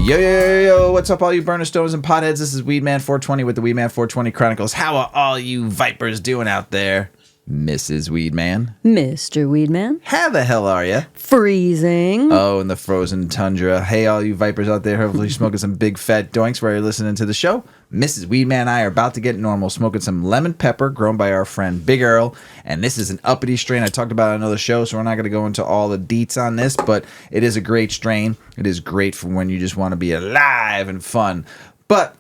Yo, yo, yo, yo, what's up, all you burner stones and potheads? This is Weedman 420 with the Weedman 420 Chronicles. How are all you vipers doing out there? Mrs. Weedman. Mr. Weedman. How the hell are you? Freezing. Oh, in the frozen tundra. Hey, all you vipers out there, hopefully you're smoking some big fat doinks while you're listening to the show. Mrs. Weedman and I are about to get normal, smoking some lemon pepper grown by our friend Big Earl. And this is an uppity strain I talked about on another show, so we're not going to go into all the deets on this, but it is a great strain. It is great for when you just want to be alive and fun. But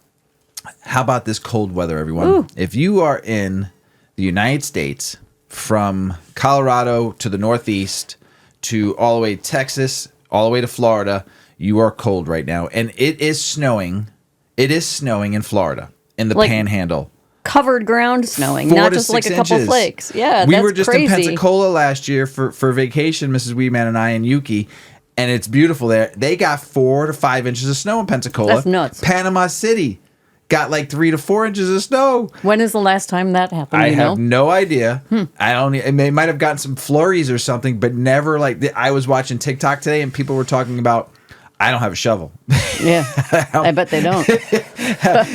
how about this cold weather, everyone? Ooh. If you are in the United States, from Colorado to the Northeast to all the way to Texas, all the way to Florida, you are cold right now. And it is snowing. It is snowing in Florida, in the Panhandle. Covered ground snowing, not just like a couple inches. Flakes. Yeah, we that's were just crazy. in Pensacola last year for vacation, Mrs. Weedman and I and Yuki, and it's beautiful there. They got 4 to 5 inches of snow in Pensacola. That's nuts. Panama City got like 3 to 4 inches of snow. When is the last time that happened? I have no idea. I don't. They might have gotten some flurries or something, but never like. I was watching TikTok today, and people were talking about, I don't have a shovel. Yeah, I bet they don't.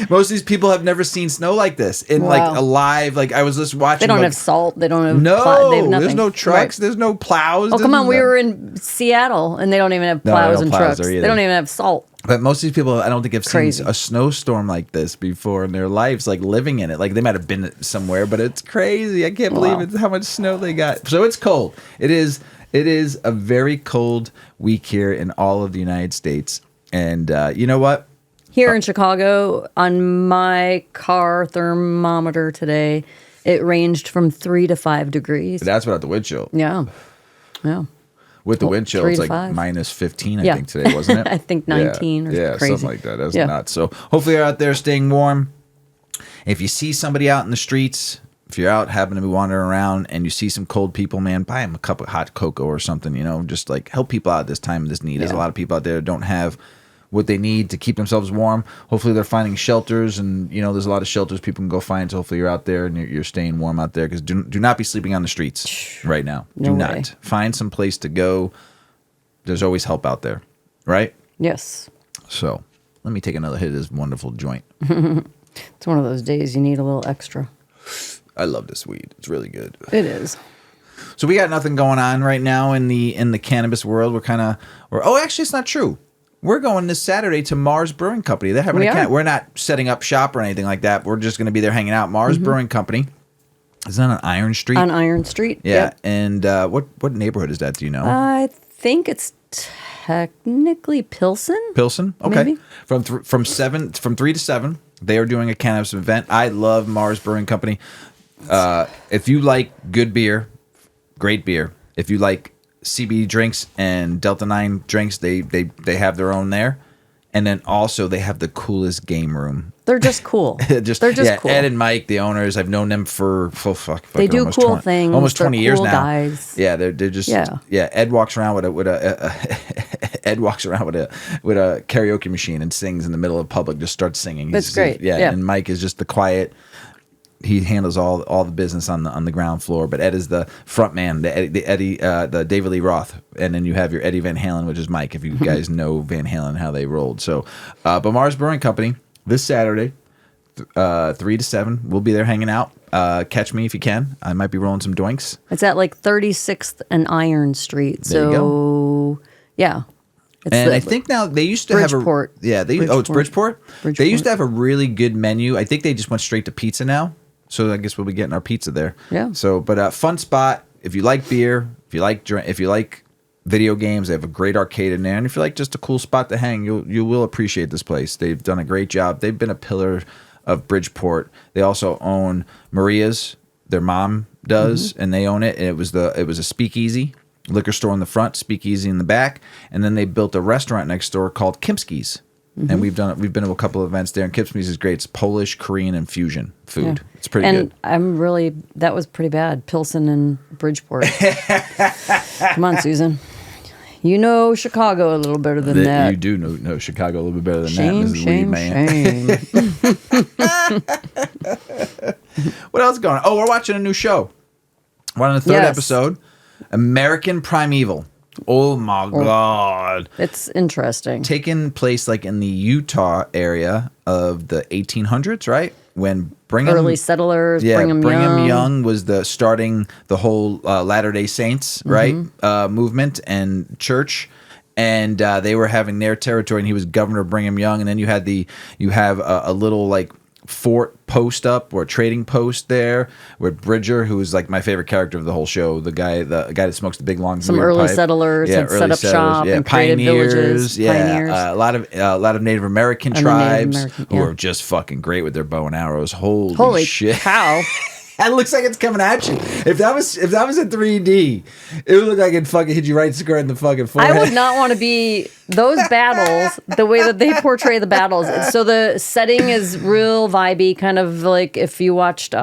Most of these people have never seen snow like this in like alive. Like I was just watching. They don't like, have salt. They don't have they have nothing. There's no trucks. Right. There's no plows. Oh, come on. We were in Seattle, and they don't even have plows and trucks. They don't even have salt. But most of these people, I don't think have Crazy. seen a snowstorm like this before in their lives, like living in it. Like they might have been somewhere, but it's crazy. I can't believe it's how much snow they got. So it's cold. It is a very cold week here in all of the United States. And you know what? Here in Chicago, on my car thermometer today, it ranged from 3 to 5 degrees. That's without the wind chill. Yeah. With the wind chill, 3 it's to like 5. minus 15, I think, today, wasn't it? I think 19 or crazy. Something like that. That's nuts. So hopefully you're out there staying warm. If you see somebody out in the streets, if you're out happen to be wandering around and you see some cold people, man, buy them a cup of hot cocoa or something, just like help people out at this time of this need. There's a lot of people out there that don't have what they need to keep themselves warm. Hopefully they're finding shelters, and there's a lot of shelters people can go find. So hopefully you're out there and you're staying warm out there, because do not be sleeping on the streets right now. Do not. Find some place to go. There's always help out there, right? Yes. So let me take another hit of this wonderful joint. It's one of those days you need a little extra. I love this weed. It's really good. It is. So we got nothing going on right now in the cannabis world. Actually, it's not true. We're going this Saturday to Mars Brewing Company. They're having we're not setting up shop or anything like that. We're just going to be there hanging out. Mars Brewing Company. Is that on Iron Street? On Iron Street. Yeah. Yep. And what neighborhood is that? Do you know? I think it's technically Pilsen. Pilsen? Okay. Maybe? From 3 to 7, they are doing a cannabis event. I love Mars Brewing Company. If you like good beer, great beer. If you like CBD drinks and Delta 9 drinks, they have their own there. And then also they have the coolest game room. They're just cool. They're just cool. Ed and Mike, the owners, I've known them for they do cool things. Almost 20 years cool now. Guys. Yeah, they're just Ed walks around with a karaoke machine and sings in the middle of public. Just starts singing. That's great. Yeah, and Mike is just the quiet. He handles all the business on the ground floor, but Ed is the front man, the David Lee Roth, and then you have your Eddie Van Halen, which is Mike. If you guys know Van Halen, how they rolled. So, but Mars Brewing Company this Saturday, 3 to 7, we'll be there hanging out. Catch me if you can. I might be rolling some doinks. It's at like 36th and Iron Street. There you go. Yeah. I think now they used to Bridgeport. have it's Bridgeport. They used to have a really good menu. I think they just went straight to pizza now. So I guess we'll be getting our pizza there. Yeah. So, but fun spot. If you like beer, if you like video games, they have a great arcade in there. And if you like just a cool spot to hang, you will appreciate this place. They've done a great job. They've been a pillar of Bridgeport. They also own Maria's. Their mom does, and they own it. And it was a speakeasy, liquor store in the front, speakeasy in the back, and then they built a restaurant next door called Kimski's. And we've been to a couple of events there, and Kimski's is great. It's Polish, Korean, and fusion food. Yeah. It's pretty good. And that was pretty bad. Pilsen and Bridgeport. Come on, Susan. You know Chicago a little better than that. You do know Chicago a little bit better than shame, that, Mrs. Weedman. What else is going on? Oh, we're watching a new show. We're on the third episode, American Primeval. Oh my God. It's interesting. Taking place like in the Utah area of the 1800s, right? When Brigham Early settlers, Brigham Young was starting the whole Latter-day Saints, right? Movement and church. And they were having their territory, and he was Governor Brigham Young. And then you have a little like fort post up or a trading post there with Bridger, who is like my favorite character of the whole show. The guy that smokes the big long some weird early pipe. settlers had set up shop and created villages. Pioneers. A lot of Native American tribes who are just fucking great with their bow and arrows. Holy shit! Cow. That looks like it's coming at you. If that was in 3D, it would look like it fucking hit you right square in the fucking forehead. I would not want to be those battles. The way that they portray the battles. So the setting is real vibey, kind of like if you watched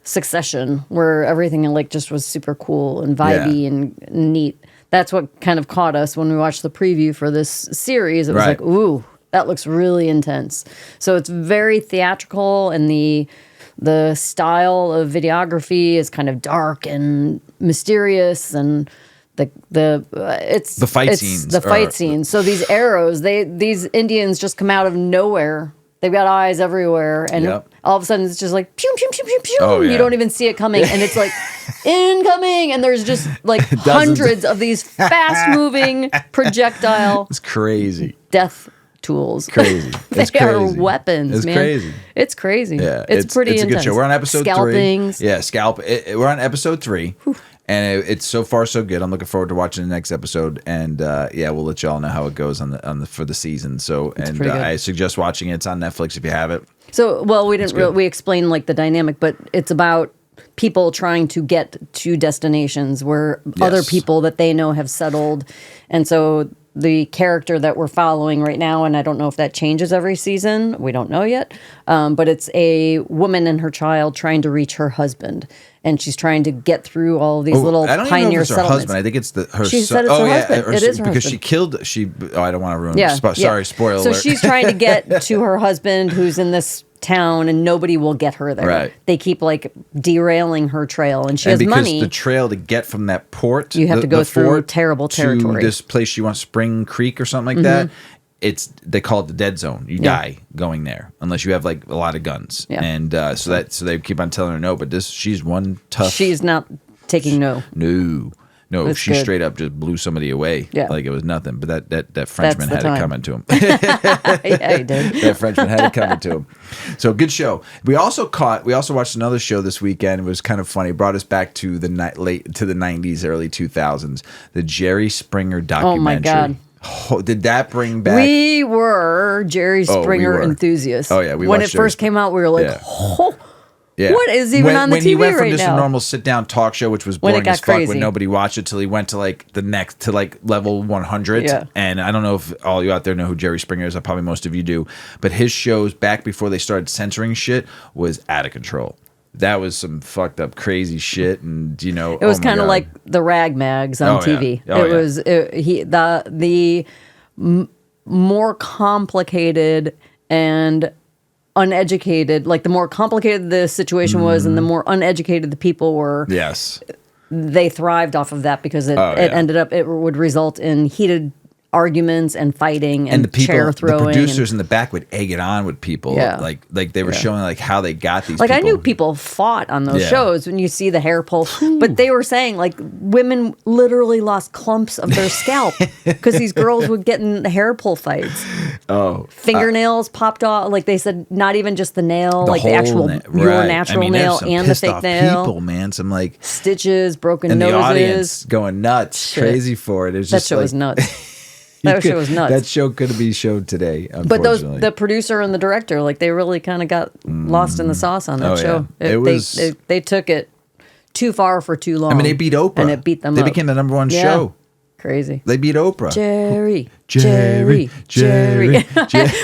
Succession, where everything like just was super cool and vibey and neat. That's what kind of caught us when we watched the preview for this series. It was like, ooh, that looks really intense. So it's very theatrical, and the style of videography is kind of dark and mysterious, and the fight scenes. So these arrows, these Indians just come out of nowhere. They've got eyes everywhere, and all of a sudden it's just like pew pew pew pew pew. Oh, yeah. You don't even see it coming, and it's like incoming, and there's just like hundreds of these fast-moving projectile. It's crazy. Death tools. Crazy. They are weapons, it's man. Crazy. It's crazy. Yeah, it's pretty intense. A good show. We're on episode Scalpings. 3. Yeah, we're on episode 3. Whew. And it's so far so good. I'm looking forward to watching the next episode, and we'll let y'all know how it goes for the season. So, I suggest watching it. It's on Netflix if you have it. So, well, we explained like the dynamic, but it's about people trying to get to destinations where other people that they know have settled, and so the character that we're following right now, and I don't know if that changes every season. We don't know yet. But it's a woman and her child trying to reach her husband. And she's trying to get through all of these little pioneer settlements. I don't know if it's her husband. I think it's her she son. Said it's her husband. It is her because husband. she killed. I don't want to ruin. Sorry, spoiler alert. So she's trying to get to her husband, who's in this town, and nobody will get her there. Right. They keep like derailing her trail, and she has money. Because the trail to get from that port, you have to go through terrible territory. To this place she wants, Spring Creek or something like that. They call it the dead zone. You die going there unless you have like a lot of guns. Yeah. And so they keep on telling her no, but she's one tough. She's not taking no. No, that's she good. Straight up just blew somebody away. Yeah. Like it was nothing. But that Frenchman had it coming to him. Yeah, he did. That Frenchman had it coming to him. So good show. We also watched another show this weekend. It was kind of funny. It brought us back to the 90s, early 2000s. The Jerry Springer documentary. Oh my God. Oh, did that bring back? We were Jerry Springer enthusiasts. Oh yeah, when it first came out, we were like, what is even on the TV right now? When he went from just a normal sit-down talk show, which was boring as fuck crazy. when nobody watched it, till he went to like the next to like level 100. Yeah. And I don't know if all you out there know who Jerry Springer is. Probably most of you do. But his shows back before they started censoring shit was out of control. That was some fucked up crazy shit, and it was kind of like the rag mags on TV. The more complicated and uneducated, like the more complicated the situation was, and the more uneducated the people were. Yes, they thrived off of that because it ended up it would result in heated arguments and fighting and the chair throwing. The producers in the back would egg it on with people. Yeah. Like they were showing like how they got these people. I knew people fought on those shows when you see the hair pull, but they were saying like women literally lost clumps of their scalp because these girls would get in hair pull fights. Oh, fingernails popped off. Like they said, not even just the nail, like the actual your natural nail and the fake nail. People, man, some like stitches, broken and noses. The audience going nuts, crazy for it. It was that just show was nuts. That show was nuts. That show could be showed today, unfortunately. But the producer and the director, like they really kind of got lost in the sauce on that show. Yeah. They took it too far for too long. I mean, they beat Oprah. And it beat them They up. became the number one show. Crazy. They beat Oprah. Jerry.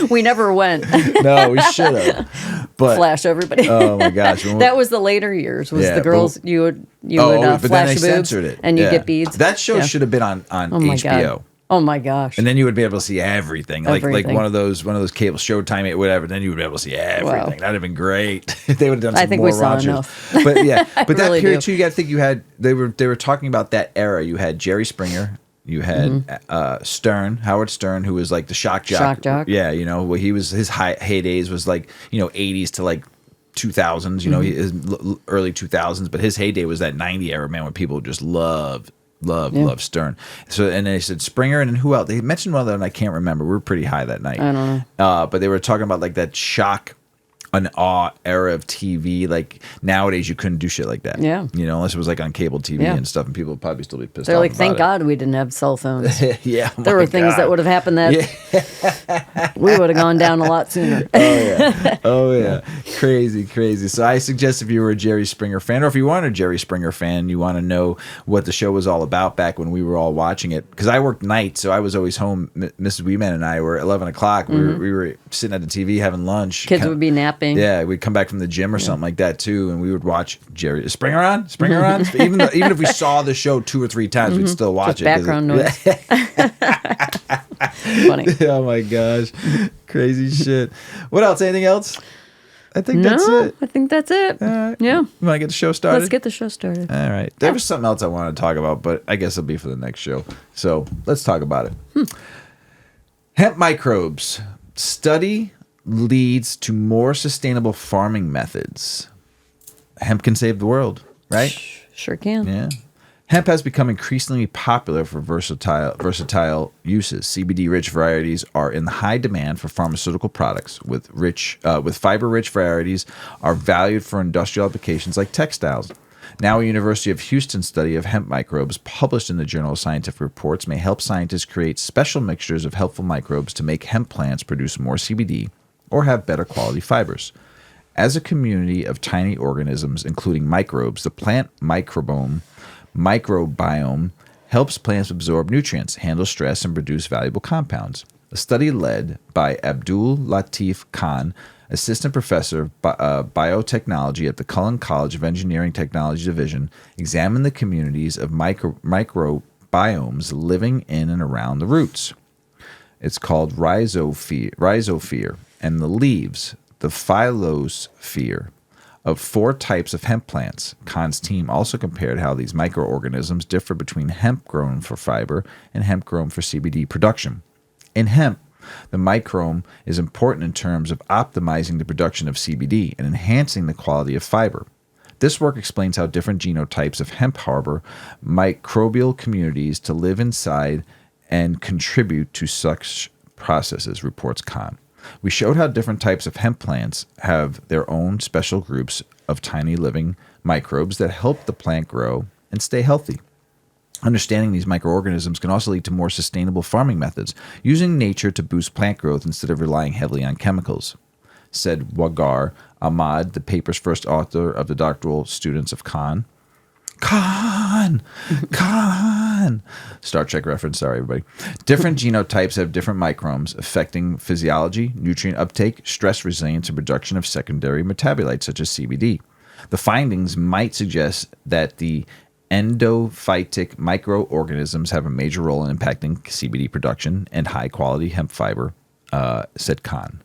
We never went. No, we should have. But flash everybody. Oh my gosh. That was the later years. Was the girls you would flash but then they boobs censored it. And you get beads. That show should have been on HBO. Oh my gosh. And then you would be able to see everything. Like Everything. one of those cable Showtime, whatever. Then you would be able to see everything. Wow. That'd have been great. They would have done some I think more we saw Rogers. enough. But yeah, but that really period do. too, you got to think they were talking about that era. You had Jerry Springer. You had Stern, Howard Stern, who was like the shock jock. Shock jock. Yeah, you know, he was his heydays was like 80s to like 2000s. You know, his early 2000s, but his heyday was that 90 era, man, when people just loved Stern. So, and then they said Springer, and then who else? They mentioned one other, and I can't remember. We were pretty high that night. I don't know. But they were talking about like that shock and awe era of TV. Like nowadays, you couldn't do shit like that. Yeah. You know, unless it was like on cable TV Yeah. and stuff, and people would probably still be pissed They're off. like, thank about God we didn't have cell phones. it. Yeah. There were things that would have happened that we would have gone down a lot sooner. Oh yeah, crazy. So I suggest if you were a Jerry Springer fan, or if you weren't a Jerry Springer fan, you want to know what the show was all about back when we were all watching it. Because I worked nights, so I was always home. Mrs. Weedman and I were at 11 o'clock. We were sitting at the TV having lunch. Kids would be napping. Yeah, we'd come back from the gym or something like that too, and we would watch Jerry. Is Springer on? Even if we saw the show 2 or 3 times, we'd still watch Just it. background noise. Funny. Oh my gosh, crazy shit. What else? Anything else? I think that's it. I think that's it. Right. Yeah. You want to get the show started? Let's get the show started. All right. There was something else I wanted to talk about, but I guess it'll be for the next show. So let's talk about it. Hemp microbes. Study leads to more sustainable farming methods. Hemp can save the world, right? Sure can. Yeah. Hemp has become increasingly popular for versatile uses. CBD-rich varieties are in high demand for pharmaceutical products, with fiber-rich varieties are valued for industrial applications like textiles. Now, a University of Houston study of hemp microbes published in the Journal of Scientific Reports may help scientists create special mixtures of helpful microbes to make hemp plants produce more CBD or have better quality fibers. As a community of tiny organisms, including microbes, the plant microbiome helps plants absorb nutrients, handle stress, and produce valuable compounds. A study led by Abdul Latif Khan, assistant professor of biotechnology at the Cullen College of Engineering Technology Division, examined the communities of microbiomes living in and around the roots. It's called rhizosphere, and the leaves, the phyllosphere, of 4 types of hemp plants. Khan's team also compared how these microorganisms differ between hemp grown for fiber and hemp grown for CBD production. In hemp, the microbiome is important in terms of optimizing the production of CBD and enhancing the quality of fiber. This work explains how different genotypes of hemp harbor microbial communities to live inside and contribute to such processes, reports Khan. We showed how different types of hemp plants have their own special groups of tiny living microbes that help the plant grow and stay healthy. Understanding these microorganisms can also lead to more sustainable farming methods, using nature to boost plant growth instead of relying heavily on chemicals, said Wagar Ahmad, the paper's first author of the doctoral students of Khan. Star Trek reference, sorry everybody. Different genotypes have different microbes affecting physiology, nutrient uptake, stress resilience, and production of secondary metabolites such as CBD. The findings might suggest that the endophytic microorganisms have a major role in impacting CBD production and high-quality hemp fiber, said Khan.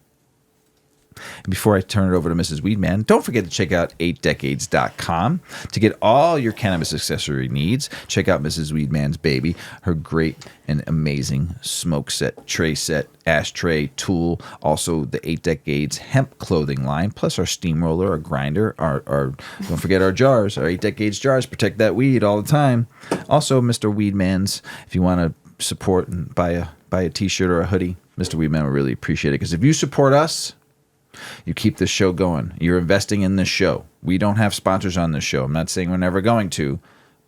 And before I turn it over to Mrs. Weedman, don't forget to check out 8decades.com to get all your cannabis accessory needs. Check out Mrs. Weedman's baby, her great and amazing smoke set, tray set, ashtray, tool, also the 8 Decades hemp clothing line, plus our steamroller, our grinder, our don't forget our jars, our 8 Decades jars, protect that weed all the time. Also, Mr. Weedman's, if you want to support and buy a t-shirt or a hoodie, Mr. Weedman would really appreciate it, because if you support us, you keep this show going. You're investing in this show. We don't have sponsors on this show. I'm not saying we're never going to,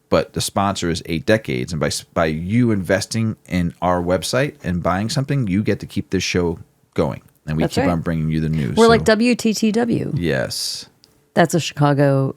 but the sponsor is 8 Decades. And by you investing in our website and buying something, you get to keep this show going. And we That's keep right. on bringing you the news. We're like WTTW. Yes. That's a Chicago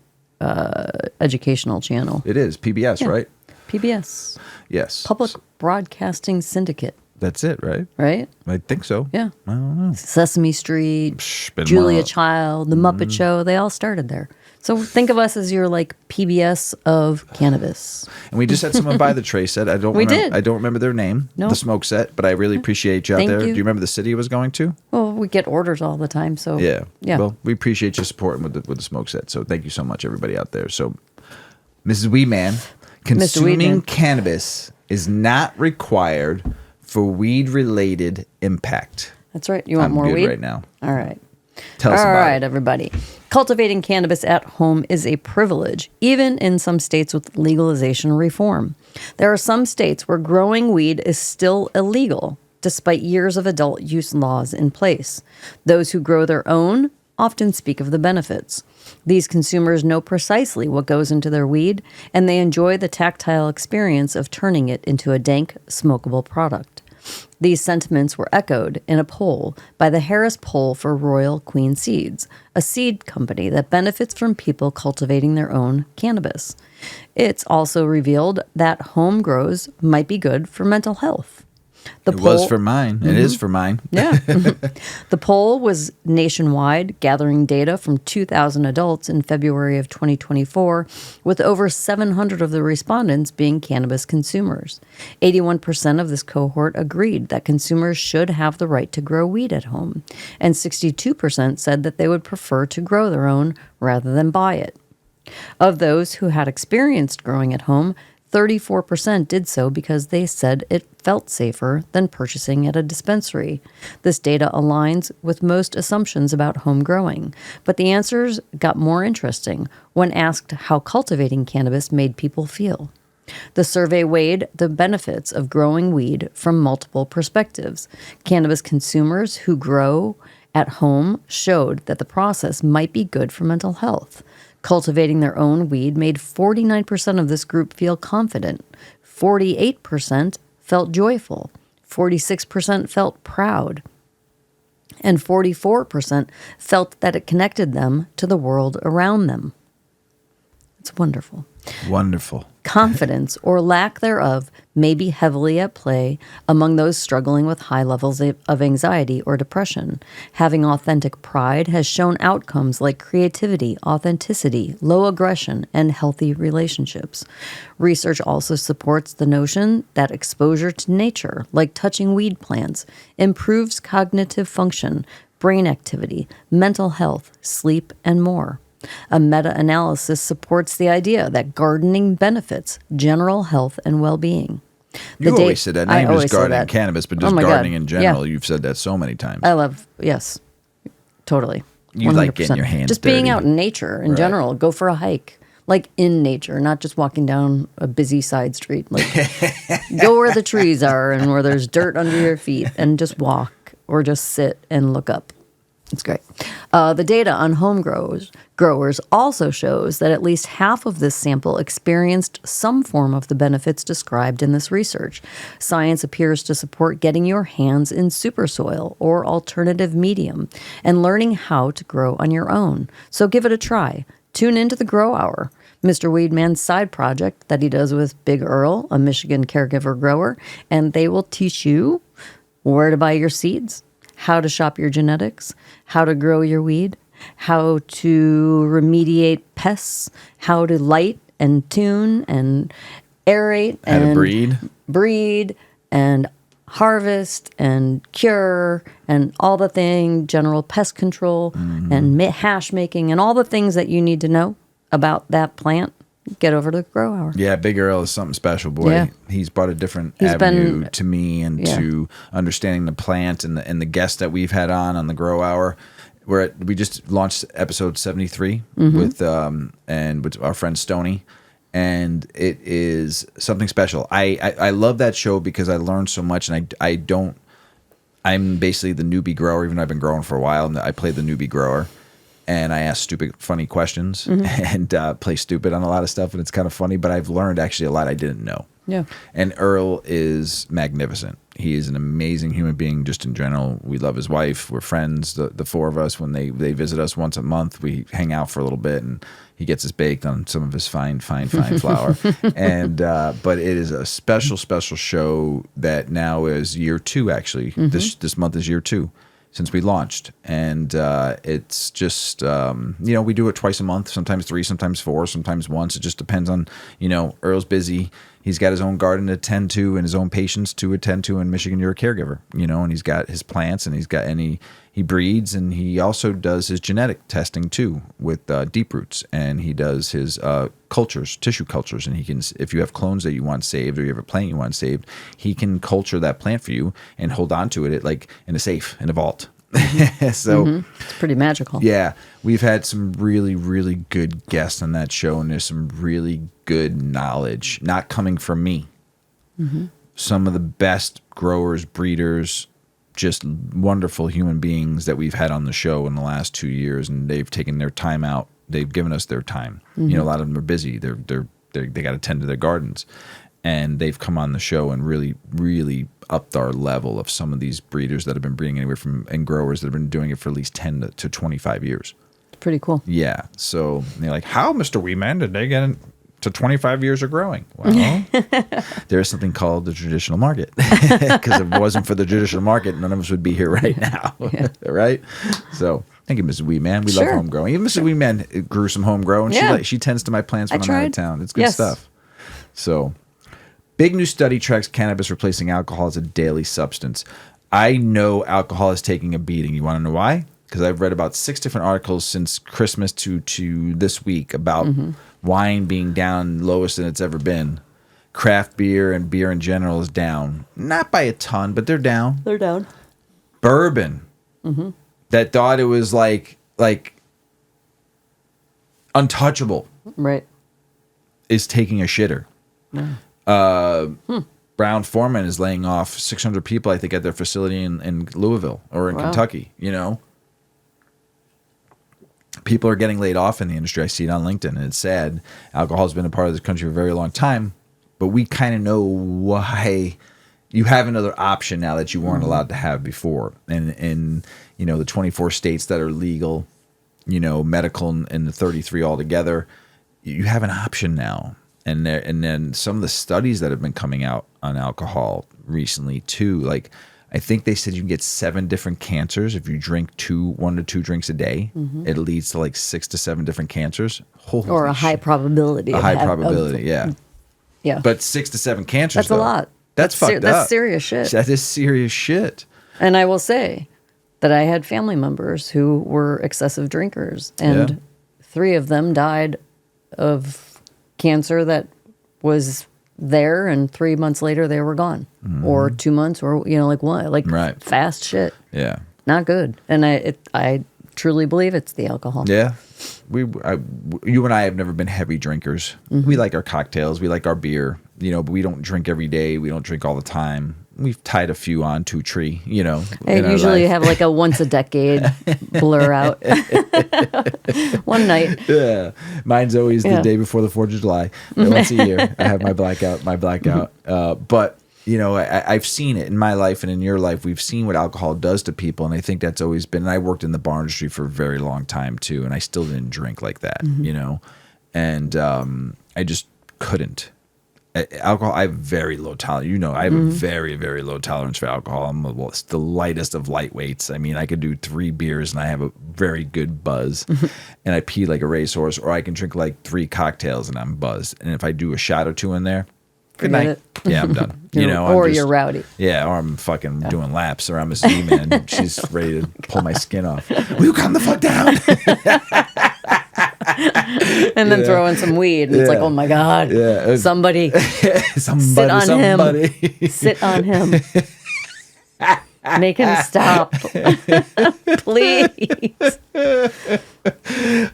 educational channel. It is. PBS, right? PBS. Yes. Public Broadcasting Syndicate. That's it, right? Right? I think so. Yeah. I don't know. Sesame Street, Been Julia more- Child, The Muppet Show, they all started there. So think of us as your like PBS of cannabis. And we just had someone buy the tray set. I don't remember their name, No. the smoke set, but I really appreciate you out Thank there. you. Do you remember the city it was going to? Well, we get orders all the time, so Yeah. yeah. Well, we appreciate your support with the smoke set. So thank you so much, everybody out there. So, Mrs. Weedman, consuming Weedman. cannabis is not required for weed-related impact. That's right. You want I'm more good weed right now. All right. Tell us All about right, it. everybody. Cultivating cannabis at home is a privilege, even in some states with legalization reform. There are some states where growing weed is still illegal, despite years of adult use laws in place. Those who grow their own often speak of the benefits. These consumers know precisely what goes into their weed, and they enjoy the tactile experience of turning it into a dank, smokable product. These sentiments were echoed in a poll by the Harris Poll for Royal Queen Seeds, a seed company that benefits from people cultivating their own cannabis. It's also revealed that home grows might be good for mental health. It was for mine. It is for mine. Yeah. The poll was nationwide, gathering data from 2,000 adults in February of 2024, with over 700 of the respondents being cannabis consumers. 81% of this cohort agreed that consumers should have the right to grow weed at home, and 62% said that they would prefer to grow their own rather than buy it. Of those who had experienced growing at home, 34% did so because they said it felt safer than purchasing at a dispensary. This data aligns with most assumptions about home growing, but the answers got more interesting when asked how cultivating cannabis made people feel. The survey weighed the benefits of growing weed from multiple perspectives. Cannabis consumers who grow at home showed that the process might be good for mental health. Cultivating their own weed made 49% of this group feel confident, 48% felt joyful, 46% felt proud, and 44% felt that it connected them to the world around them. It's wonderful. Wonderful. Confidence, or lack thereof, may be heavily at play among those struggling with high levels of anxiety or depression. Having authentic pride has shown outcomes like creativity, authenticity, low aggression, and healthy relationships. Research also supports the notion that exposure to nature, like touching weed plants, improves cognitive function, brain activity, mental health, sleep, and more. A meta-analysis supports the idea that gardening benefits general health and well-being. You always said that. Not even just gardening cannabis, but just Oh my gardening God. in general. Yeah. You've said that so many times. I love, yes, totally. You like getting your hands just dirty. being out in nature in general. Go for a hike, like in nature, not just walking down a busy side street. Like go where the trees are and where there's dirt under your feet, and just walk or just sit and look up. It's great. The data on home growers also shows that at least half of this sample experienced some form of the benefits described in this research. Science appears to support getting your hands in super soil or alternative medium and learning how to grow on your own. So give it a try. Tune into the Grow Hour, Mr. Weedman's side project that he does with Big Earl, a Michigan caregiver grower, and they will teach you where to buy your seeds, how to shop your genetics, how to grow your weed, how to remediate pests, how to light and tune and aerate How and to breed and harvest and cure and all the thing, general pest control and hash making and all the things that you need to know about that plant. Get over to the Grow Hour. Yeah, Big Earl is something special, boy. Yeah. He's brought a different He's avenue been- to me and to understanding the plant and the guests that we've had on the Grow Hour. We just launched episode 73 with our friend Stoney, and it is something special. I love that show because I learned so much, and I'm basically the newbie grower, even though I've been growing for a while, and I play the newbie grower. And I ask stupid, funny questions and play stupid on a lot of stuff. And it's kind of funny, but I've learned actually a lot I didn't know. Yeah. And Earl is magnificent. He is an amazing human being just in general. We love his wife. We're friends, the four of us. When they visit us once a month, we hang out for a little bit, and he gets us baked on some of his fine flour. And but it is a special show that now is year 2, actually. This month is year 2. since we launched. And it's just, we do it twice a month, sometimes 3, sometimes 4, sometimes once. It just depends on, Earl's busy. He's got his own garden to attend to and his own patients to attend to. In Michigan, you're a caregiver, and he's got his plants and he breeds, and he also does his genetic testing too with deep roots, and he does his cultures, tissue cultures, and he can, if you have clones that you want saved or you have a plant you want saved, he can culture that plant for you and hold on to it like in a safe, in a vault. So it's pretty magical. Yeah, we've had some really, really good guests on that show, and there's some really good knowledge not coming from me. Some of the best growers, breeders, just wonderful human beings that we've had on the show in the last 2 years, and they've taken their time out. They've given us their time. A lot of them are busy. They got to tend to their gardens, and they've come on the show and really, really upped our level of some of these breeders that have been breeding anywhere from, and growers that have been doing it for at least 10 to 25 years. It's pretty cool. Yeah. So they're like, how, Mr. Weedman, did they get to 25 years of growing? Well, there is something called the traditional market, because if it wasn't for the traditional market, none of us would be here right now. Right? So thank you, Mrs. Weedman. We love home growing. Even Mrs. Weedman grew some home grown. She tends to my plants when I'm out of town. It's good stuff. So big new study tracks cannabis replacing alcohol as a daily substance. I know alcohol is taking a beating. You want to know why? Because I've read about 6 different articles since Christmas to this week about wine being down lowest than it's ever been. Craft beer and beer in general is down. Not by a ton, but they're down. They're down. Bourbon. That thought it was like untouchable. Right. Is taking a shitter. Brown-Forman is laying off 600 people, I think, at their facility in Louisville or in Kentucky. People are getting laid off in the industry. I see it on LinkedIn, and it's sad. Alcohol has been a part of this country for a very long time, but we kind of know why. You have another option now that you weren't allowed to have before. And in the 24 states that are legal, medical, and the 33 altogether, you have an option now. And then some of the studies that have been coming out on alcohol recently too, like I think they said you can get 7 different cancers if you drink 1 to 2 drinks a day. It leads to like 6 to 7 different cancers. Holy or a high probability. A high probability, yeah. But 6 to 7 cancers. That's a lot. That's fucked up. That's serious shit. That is serious shit. And I will say that I had family members who were excessive drinkers, and 3 of them died of cancer that was there, and 3 months later they were gone, or 2 months, or fast shit. Yeah, not good. And I truly believe it's the alcohol. Yeah, you and I have never been heavy drinkers. We like our cocktails, we like our beer, but we don't drink every day. We don't drink all the time. We've tied a few on to a tree, I usually have like a once a decade blur out. One night. Yeah. Mine's always the day before the 4th of July. Once a year, I have my blackout. But, I've seen it in my life and in your life. We've seen what alcohol does to people. And I think that's always been, and I worked in the bar industry for a very long time too. And I still didn't drink like that, and I just couldn't. Alcohol, I have very low tolerance. I have a very, very low tolerance for alcohol. It's the lightest of lightweights. I mean, I could do 3 beers and I have a very good buzz, and I pee like a racehorse. Or I can drink like 3 cocktails and I'm buzzed. And if I do a shot or 2 in there, good night. Yeah, I'm done. You're rowdy. Yeah, or I'm fucking doing laps around Miss Weedman. She's ready to pull my skin off. Will you calm the fuck down? And then throw in some weed, and it's like, oh my god, somebody sit on him. Sit on him. Make him stop, please.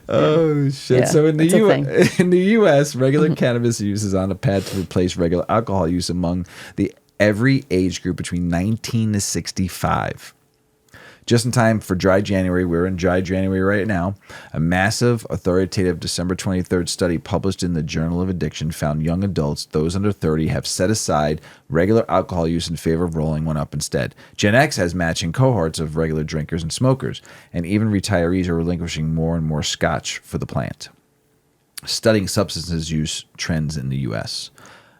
Oh shit! Yeah, so in the U.S., regular cannabis use is on a path to replace regular alcohol use among every age group between 19 to 65. Just in time for Dry January, we're in Dry January right now, a massive, authoritative December 23rd study published in the Journal of Addiction found young adults, those under 30, have set aside regular alcohol use in favor of rolling one up instead. Gen X has matching cohorts of regular drinkers and smokers, and even retirees are relinquishing more and more scotch for the plant. Studying substances use trends in the U.S.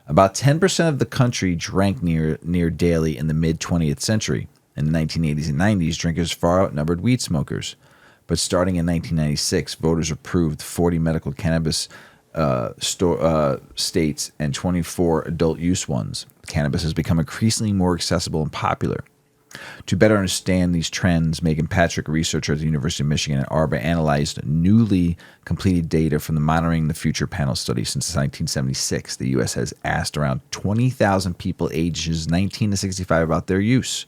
About 10% of the country drank near daily in the mid-20th century. In the 1980s and 90s, drinkers far outnumbered weed smokers. But starting in 1996, voters approved 40 medical cannabis states and 24 adult use ones. Cannabis has become increasingly more accessible and popular. To better understand these trends, Megan Patrick, a researcher at the University of Michigan at Arbor, analyzed newly completed data from the Monitoring the Future panel study. Since 1976, the U.S. has asked around 20,000 people ages 19 to 65 about their use.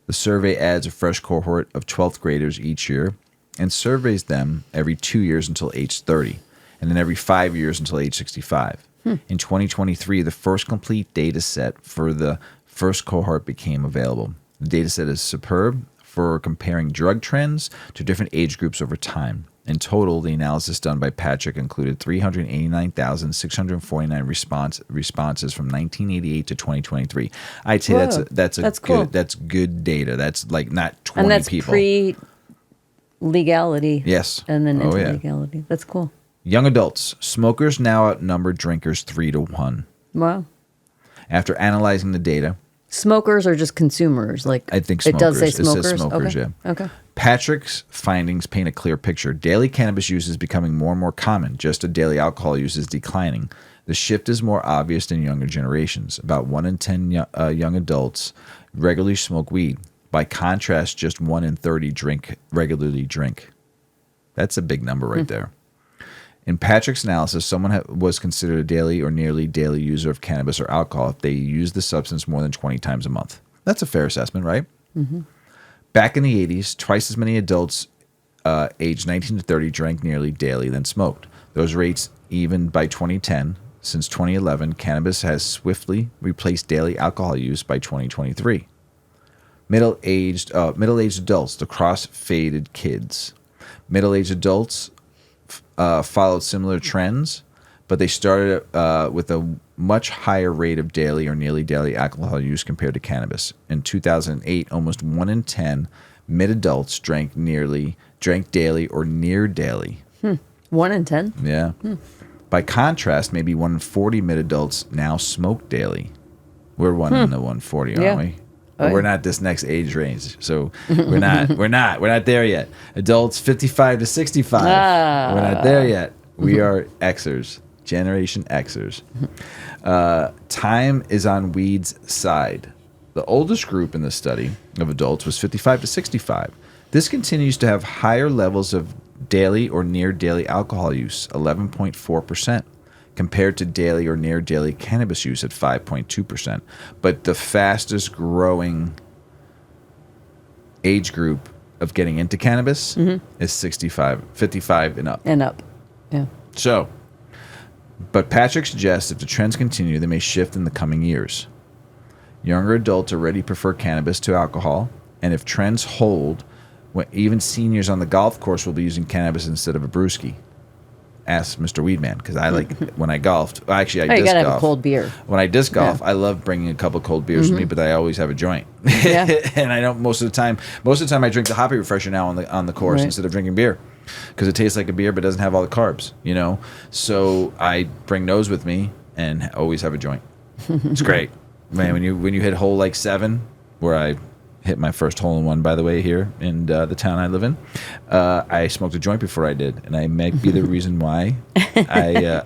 The survey adds a fresh cohort of 12th graders each year and surveys them every 2 years until age 30, and then every 5 years until age 65. In 2023, the first complete data set for the first cohort became available. The data set is superb for comparing drug trends to different age groups over time. In total, the analysis done by Patrick included 389,649 responses from 1988 to 2023. I'd say that's cool. good. That's good data. That's like not 20 And that's people. pre-legality. Yes. And then into yeah. legality. That's cool. Young adults. Smokers now outnumber drinkers 3-1. Wow. After analyzing the data, smokers or just consumers? Like I think it does say smokers. smokers. It says smokers, okay. yeah. Okay. Patrick's findings paint a clear picture. Daily cannabis use is becoming more and more common. Just as daily alcohol use is declining. The shift is more obvious in younger generations. About 1 in 10 young adults regularly smoke weed. By contrast, just 1 in 30 regularly drink. That's a big number right there. In Patrick's analysis, someone was considered a daily or nearly daily user of cannabis or alcohol if they used the substance more than 20 times a month. That's a fair assessment, right? Mm-hmm. Back in the 80s, twice as many adults aged 19 to 30 drank nearly daily than smoked. Those rates even by 2010. Since 2011, cannabis has swiftly replaced daily alcohol use by 2023. Middle-aged adults, the cross-faded kids. Middle-aged adults followed similar trends, but they started with a much higher rate of daily or nearly daily alcohol use compared to cannabis. In 2008, almost 1 in 10 mid-adults drank daily or near daily. 1 in 10? Yeah. By contrast, maybe 1 in 40 mid-adults now smoke daily. We're 1 in the 140, aren't we? But we're not this next age range, so we're not there yet. Adults 55 to 65, we're not there yet. We are Xers, Generation Xers. Time is on weed's side. The oldest group in the study of adults was 55 to 65. This continues to have higher levels of daily or near daily alcohol use, 11.4%. compared to daily or near daily cannabis use at 5.2%. But the fastest growing age group of getting into cannabis is 55 and up. And up. Yeah. So, but Patrick suggests if the trends continue, they may shift in the coming years. Younger adults already prefer cannabis to alcohol, and if trends hold, even seniors on the golf course will be using cannabis instead of a brewski. Ask Mr. Weedman, because I like when I golfed. Actually, I disc you gotta golf. have a cold beer. When I disc golf, I love bringing a couple cold beers with me, but I always have a joint. Yeah. And I don't most of the time I drink the hoppy refresher now on the course instead of drinking beer, because it tastes like a beer but doesn't have all the carbs. So I bring those with me and always have a joint. It's great, man. When you hit hole like 7, where I hit my first hole-in-one, by the way, here in the town I live in. I smoked a joint before I did, and I might be the reason why I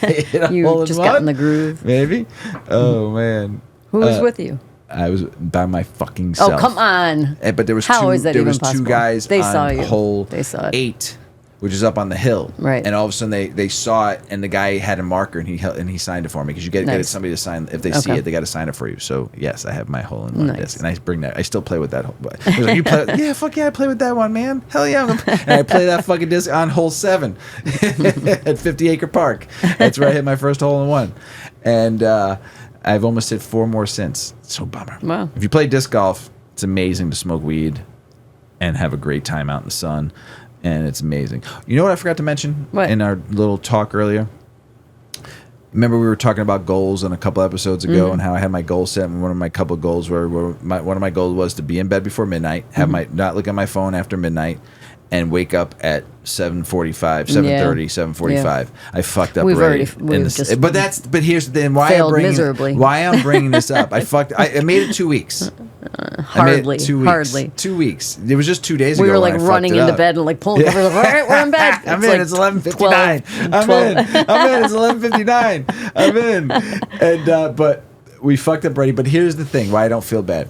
hit a You hole-in-one. just got in the groove. Maybe. Oh, man. Who was with you? I was by my fucking self. Oh, come on. But there was How is that there even was possible? two guys They on saw you. hole They saw it. 8, which is up on the hill. Right. And all of a sudden they saw it, and the guy had a marker, and he signed it for me, because you get Nice. somebody to sign. If they see it, they got to sign it for you. So yes, I have my hole-in-one disc, and I bring that. I still play with that. He was like, you play? Yeah, fuck yeah, I play with that one, man. Hell yeah. And I play that fucking disc on hole 7 at 50 Acre Park. That's where I hit my first hole-in-one, and I've almost hit 4 more since. It's so bummer. Wow. If you play disc golf, it's amazing to smoke weed and have a great time out in the sun. And it's amazing. You know what I forgot to mention in our little talk earlier? Remember we were talking about goals in a couple episodes ago, and how I had my goal set, and one of my couple goals one of my goals was to be in bed before midnight, have not look at my phone after midnight, and wake up at 7:45, 7:30, 7:45. I fucked up. We've already. just But here's the thing. failed miserably. Why I'm bringing this up. I made it 2 weeks. Hardly. 2 weeks. Hardly. 2 weeks. It was just 2 days ago. We were like running into bed and like pulling covers up. All right, we're in bed. I'm in. It's 11:59. I'm in. It's 11:59. I'm in. And but we fucked up already. But here's the thing. Why I don't feel bad.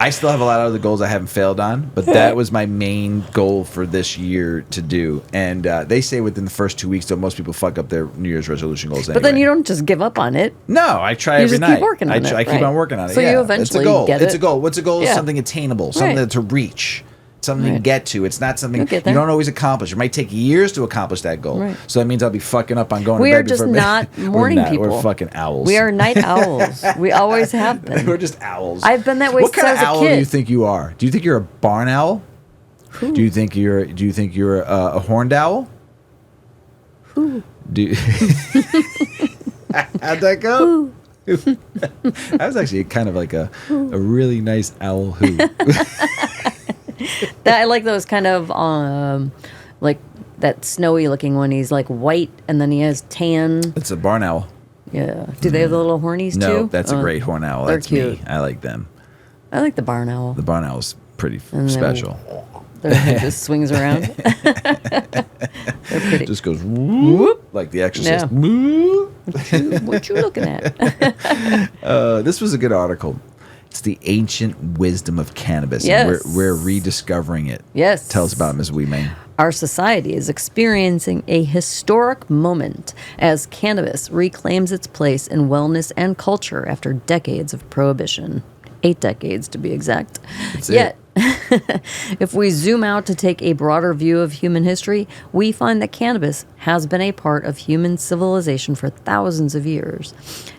I still have a lot of other goals I haven't failed on, but that was my main goal for this year to do. And they say within the first 2 weeks, though, most people fuck up their New Year's resolution goals anyway. But then you don't just give up on it. No, I try every night. You just keep working on it. I keep on working on it. So you eventually get it. It's a goal. What's a goal? Is something attainable, something to reach. Something to get to. It's not something you don't always accomplish. It might take years to accomplish that goal. Right. So that means I'll be fucking up on going to bed before bed. We are just not morning people. We're fucking owls. We are night owls. We always have been. We're just owls. I've been that way since I was a kid. What kind of owl do you think you are? Do you think you're a barn owl? Who? Do you think you're a horned owl? Who? How'd that go? That was actually kind of like a really nice owl who. I like those kind of like that snowy looking one. He's like white and then he has tan. It's a barn owl. Yeah. Do they have the little hornies too? No, that's a great horn owl. They're That's cute. me. I like them. I like the barn owl. The barn owl's pretty special. It just swings around. They're pretty. Just goes whoop like The Exorcist. Yeah. What you looking at? This was a good article. It's the ancient wisdom of cannabis. Yes. And we're rediscovering it. Yes. Tell us about it, Ms. Weedman. Our society is experiencing a historic moment as cannabis reclaims its place in wellness and culture after decades of prohibition. 8 decades, to be exact. Yet, if we zoom out to take a broader view of human history, we find that cannabis has been a part of human civilization for thousands of years.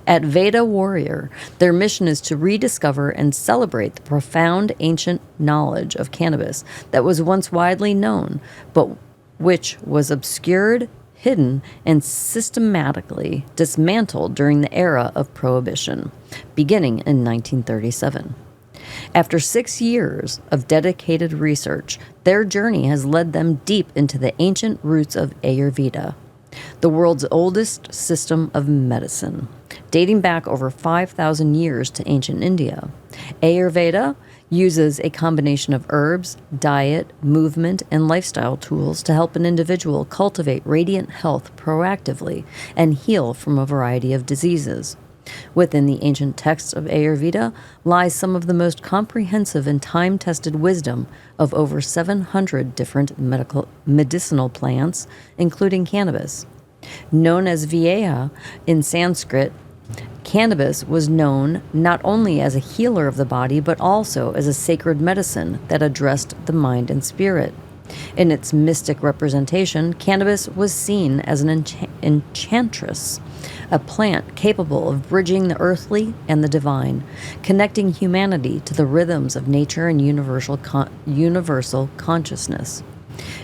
At Veda Warrior, their mission is to rediscover and celebrate the profound ancient knowledge of cannabis that was once widely known, but which was obscured, hidden, and systematically dismantled during the era of Prohibition, beginning in 1937. After 6 years of dedicated research, their journey has led them deep into the ancient roots of Ayurveda, the world's oldest system of medicine, dating back over 5,000 years to ancient India. Ayurveda uses a combination of herbs, diet, movement, and lifestyle tools to help an individual cultivate radiant health proactively and heal from a variety of diseases. Within the ancient texts of Ayurveda lies some of the most comprehensive and time-tested wisdom of over 700 different medicinal plants, including cannabis. Known as Vieha in Sanskrit, cannabis was known not only as a healer of the body, but also as a sacred medicine that addressed the mind and spirit. In its mystic representation, cannabis was seen as an enchantress, a plant capable of bridging the earthly and the divine, connecting humanity to the rhythms of nature and universal consciousness.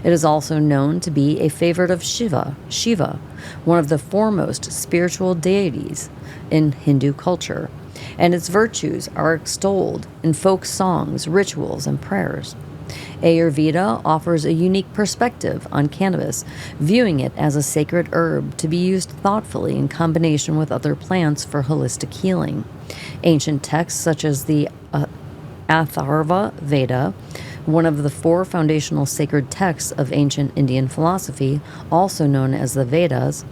It is also known to be a favorite of Shiva, one of the foremost spiritual deities in Hindu culture, and its virtues are extolled in folk songs, rituals, and prayers. Ayurveda offers a unique perspective on cannabis, viewing it as a sacred herb to be used thoughtfully in combination with other plants for holistic healing. Ancient texts such as the Atharva Veda, one of the 4 foundational sacred texts of ancient Indian philosophy, also known as the Vedas,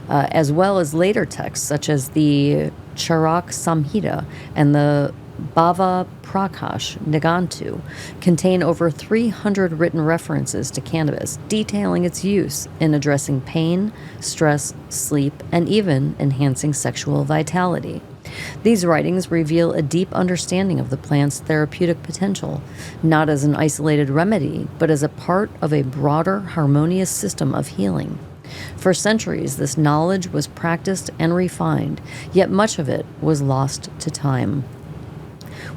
as well as later texts such as the Charak Samhita and the Bhava Prakash Nigantu, contain over 300 written references to cannabis, detailing its use in addressing pain, stress, sleep, and even enhancing sexual vitality. These writings reveal a deep understanding of the plant's therapeutic potential, not as an isolated remedy, but as a part of a broader, harmonious system of healing. For centuries, this knowledge was practiced and refined, yet much of it was lost to time.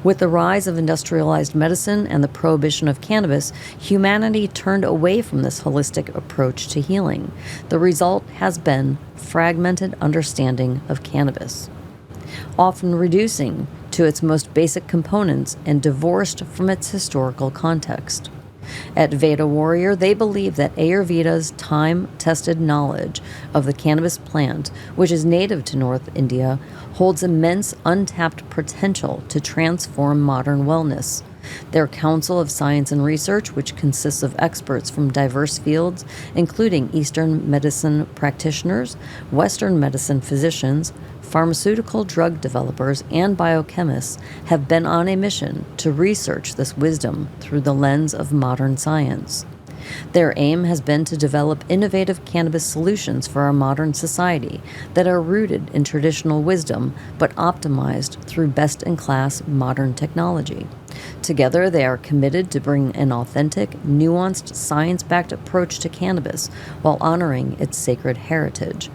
With the rise of industrialized medicine and the prohibition of cannabis, humanity turned away from this holistic approach to healing. The result has been fragmented understanding of cannabis, often reducing to its most basic components and divorced from its historical context. At Veda Warrior, they believe that Ayurveda's time-tested knowledge of the cannabis plant, which is native to North India, holds immense untapped potential to transform modern wellness. Their Council of Science and Research, which consists of experts from diverse fields, including Eastern medicine practitioners, Western medicine physicians, pharmaceutical drug developers, and biochemists, have been on a mission to research this wisdom through the lens of modern science. Their aim has been to develop innovative cannabis solutions for our modern society that are rooted in traditional wisdom but optimized through best-in-class modern technology. Together, they are committed to bring an authentic, nuanced, science-backed approach to cannabis while honoring its sacred heritage.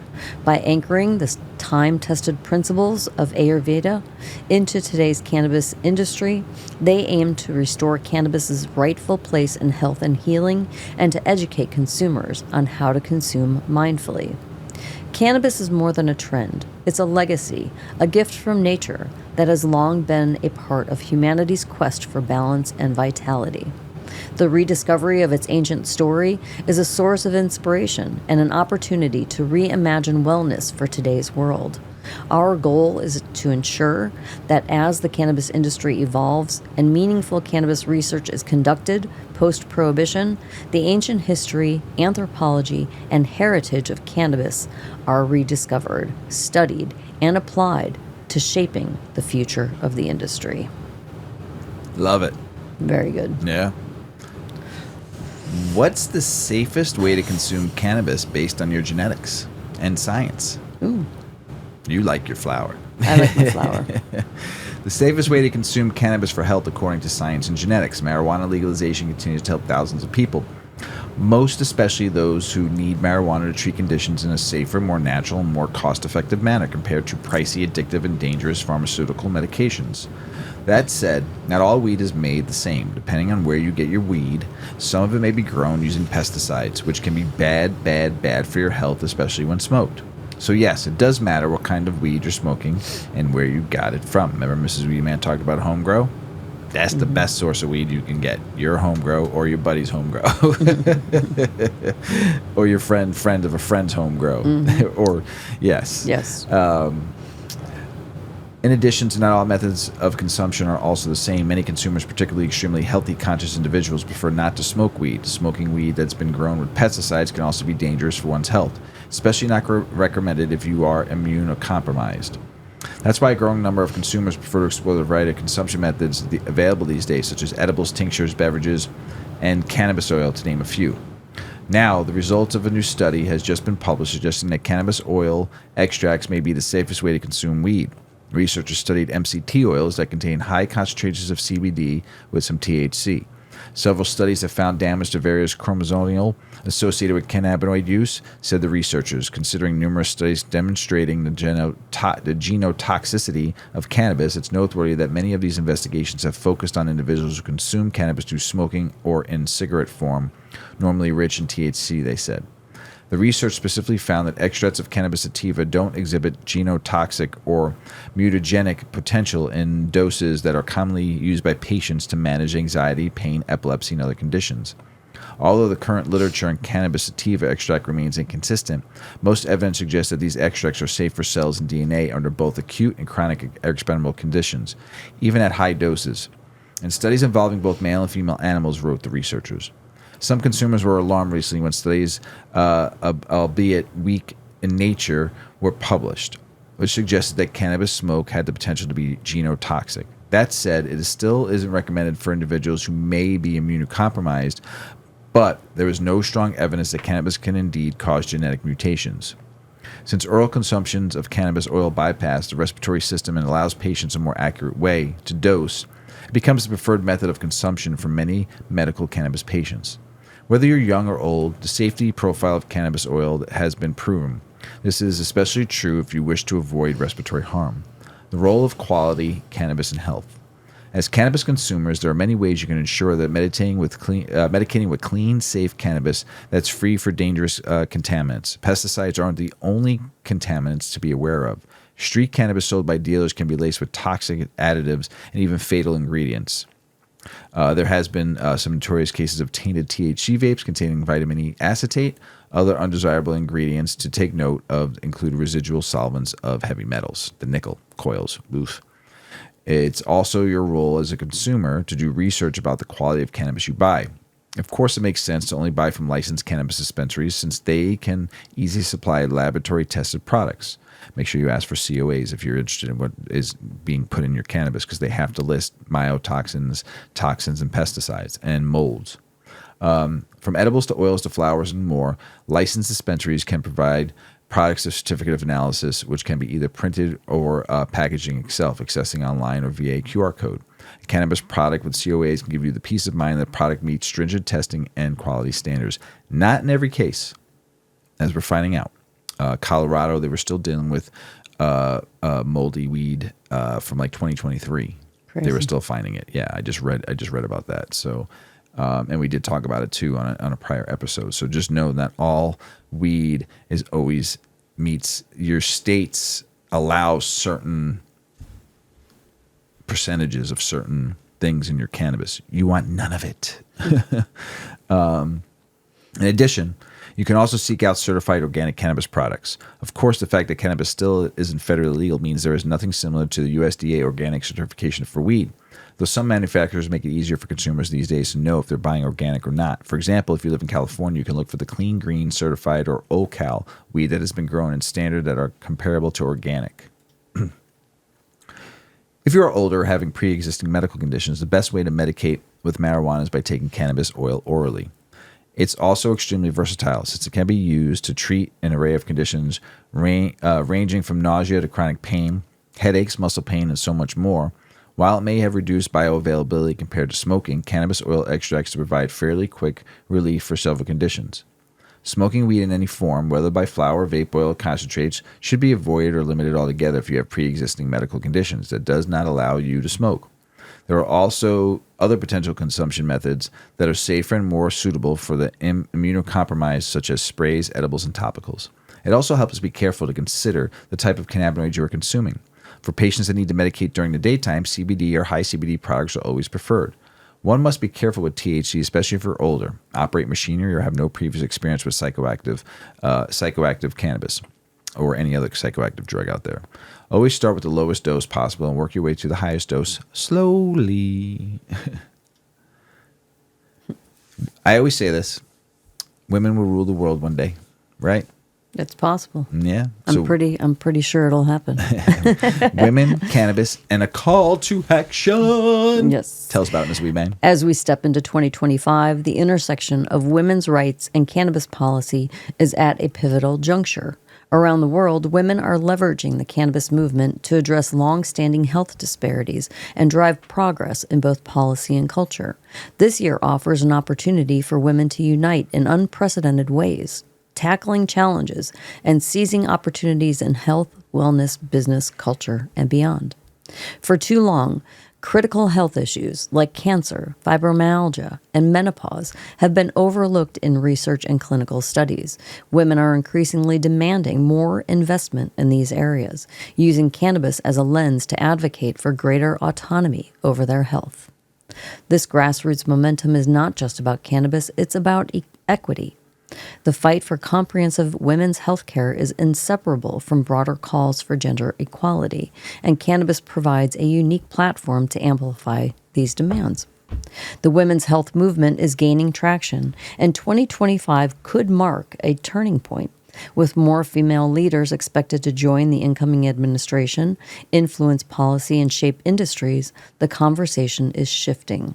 By anchoring the time-tested principles of Ayurveda into today's cannabis industry, they aim to restore cannabis's rightful place in health and healing and to educate consumers on how to consume mindfully. Cannabis is more than a trend. It's a legacy, a gift from nature that has long been a part of humanity's quest for balance and vitality. The rediscovery of its ancient story is a source of inspiration and an opportunity to reimagine wellness for today's world. Our goal is to ensure that as the cannabis industry evolves and meaningful cannabis research is conducted post-prohibition, the ancient history, anthropology, and heritage of cannabis are rediscovered, studied, and applied to shaping the future of the industry. Love it. Very good. Yeah. What's the safest way to consume cannabis based on your genetics and science? Ooh. You like your flower. I like my flower. The safest way to consume cannabis for health according to science and genetics. Marijuana legalization continues to help thousands of people, most especially those who need marijuana to treat conditions in a safer, more natural, and more cost-effective manner compared to pricey, addictive, and dangerous pharmaceutical medications. That said, not all weed is made the same. Depending on where you get your weed, some of it may be grown using pesticides, which can be bad for your health, especially when smoked. So yes, it does matter what kind of weed you're smoking and where you got it from. Remember Mrs Weedman talked about home grow? That's the best source of weed you can get. Your home grow or your buddy's home grow. Or your friend of a friend's home grow. Or, yes. Yes. In addition to not all methods of consumption are also the same, many consumers, particularly extremely healthy, conscious individuals, prefer not to smoke weed. Smoking weed that's been grown with pesticides can also be dangerous for one's health, especially not recommended if you are immunocompromised. That's why a growing number of consumers prefer to explore the variety of consumption methods available these days, such as edibles, tinctures, beverages, and cannabis oil, to name a few. Now, the results of a new study has just been published suggesting that cannabis oil extracts may be the safest way to consume weed. Researchers studied MCT oils that contain high concentrations of CBD with some THC. Several studies have found damage to various chromosomal associated with cannabinoid use, said the researchers, considering numerous studies demonstrating the genotoxicity of cannabis. It's noteworthy that many of these investigations have focused on individuals who consume cannabis through smoking or in cigarette form, normally rich in THC, they said. The research specifically found that extracts of cannabis sativa don't exhibit genotoxic or mutagenic potential in doses that are commonly used by patients to manage anxiety, pain, epilepsy, and other conditions. Although the current literature on cannabis sativa extract remains inconsistent, most evidence suggests that these extracts are safe for cells and DNA under both acute and chronic experimental conditions, even at high doses. In studies involving both male and female animals, wrote the researchers. Some consumers were alarmed recently when studies, albeit weak in nature, were published, which suggested that cannabis smoke had the potential to be genotoxic. That said, it still isn't recommended for individuals who may be immunocompromised, but there is no strong evidence that cannabis can indeed cause genetic mutations. Since oral consumptions of cannabis oil bypass the respiratory system and allows patients a more accurate way to dose, it becomes the preferred method of consumption for many medical cannabis patients. Whether you're young or old, the safety profile of cannabis oil has been proven. This is especially true if you wish to avoid respiratory harm. The role of quality cannabis in health. As cannabis consumers, there are many ways you can ensure that medicating with clean, safe cannabis that's free for dangerous contaminants. Pesticides aren't the only contaminants to be aware of. Street cannabis sold by dealers can be laced with toxic additives and even fatal ingredients. There has been some notorious cases of tainted THC vapes containing vitamin E acetate. Other undesirable ingredients to take note of include residual solvents of heavy metals, the nickel coils. Oof. It's also your role as a consumer to do research about the quality of cannabis you buy. Of course, it makes sense to only buy from licensed cannabis dispensaries since they can easily supply laboratory-tested products. Make sure you ask for COAs if you're interested in what is being put in your cannabis because they have to list mycotoxins, toxins, and pesticides, and molds. From edibles to oils to flowers and more, licensed dispensaries can provide products of certificate of analysis, which can be either printed or packaging itself, accessing online or via a QR code. A cannabis product with COAs can give you the peace of mind that the product meets stringent testing and quality standards. Not in every case, as we're finding out. Colorado, they were still dealing with moldy weed from like 2023. Crazy. They were still finding it. Yeah, I just read about that. So. And we did talk about it too on a prior episode. So just know that all weed is always meets your states allow certain percentages of certain things in your cannabis. You want none of it. In addition, you can also seek out certified organic cannabis products. Of course, the fact that cannabis still isn't federally legal means there is nothing similar to the USDA organic certification for weed. Though some manufacturers make it easier for consumers these days to know if they're buying organic or not. For example, if you live in California, you can look for the Clean Green Certified or OCal weed that has been grown in standard that are comparable to organic. If you are older or having pre-existing medical conditions, the best way to medicate with marijuana is by taking cannabis oil orally. It's also extremely versatile since it can be used to treat an array of conditions ranging from nausea to chronic pain, headaches, muscle pain, and so much more. While it may have reduced bioavailability compared to smoking, cannabis oil extracts provide fairly quick relief for several conditions. Smoking weed in any form, whether by flower, vape oil, or concentrates, should be avoided or limited altogether if you have pre-existing medical conditions that does not allow you to smoke. There are also other potential consumption methods that are safer and more suitable for the immunocompromised, such as sprays, edibles, and topicals. It also helps be careful to consider the type of cannabinoids you are consuming. For patients that need to medicate during the daytime, CBD or high CBD products are always preferred. One must be careful with THC, especially if you're older, operate machinery, or have no previous experience with psychoactive cannabis or any other psychoactive drug out there. Always start with the lowest dose possible and work your way to the highest dose slowly. I always say this. Women will rule the world one day, right? It's possible. Yeah. I'm pretty sure it'll happen. Women, cannabis, and a call to action. Yes. Tell us about it, Mrs Weedman. As we step into 2025, the intersection of women's rights and cannabis policy is at a pivotal juncture. Around the world, women are leveraging the cannabis movement to address long-standing health disparities and drive progress in both policy and culture. This year offers an opportunity for women to unite in unprecedented ways, tackling challenges and seizing opportunities in health, wellness, business, culture, and beyond. For too long, critical health issues like cancer, fibromyalgia, and menopause have been overlooked in research and clinical studies. Women are increasingly demanding more investment in these areas, using cannabis as a lens to advocate for greater autonomy over their health. This grassroots momentum is not just about cannabis, it's about equity. The fight for comprehensive women's health care is inseparable from broader calls for gender equality, and cannabis provides a unique platform to amplify these demands. The women's health movement is gaining traction, and 2025 could mark a turning point. With more female leaders expected to join the incoming administration, influence policy, and shape industries, the conversation is shifting.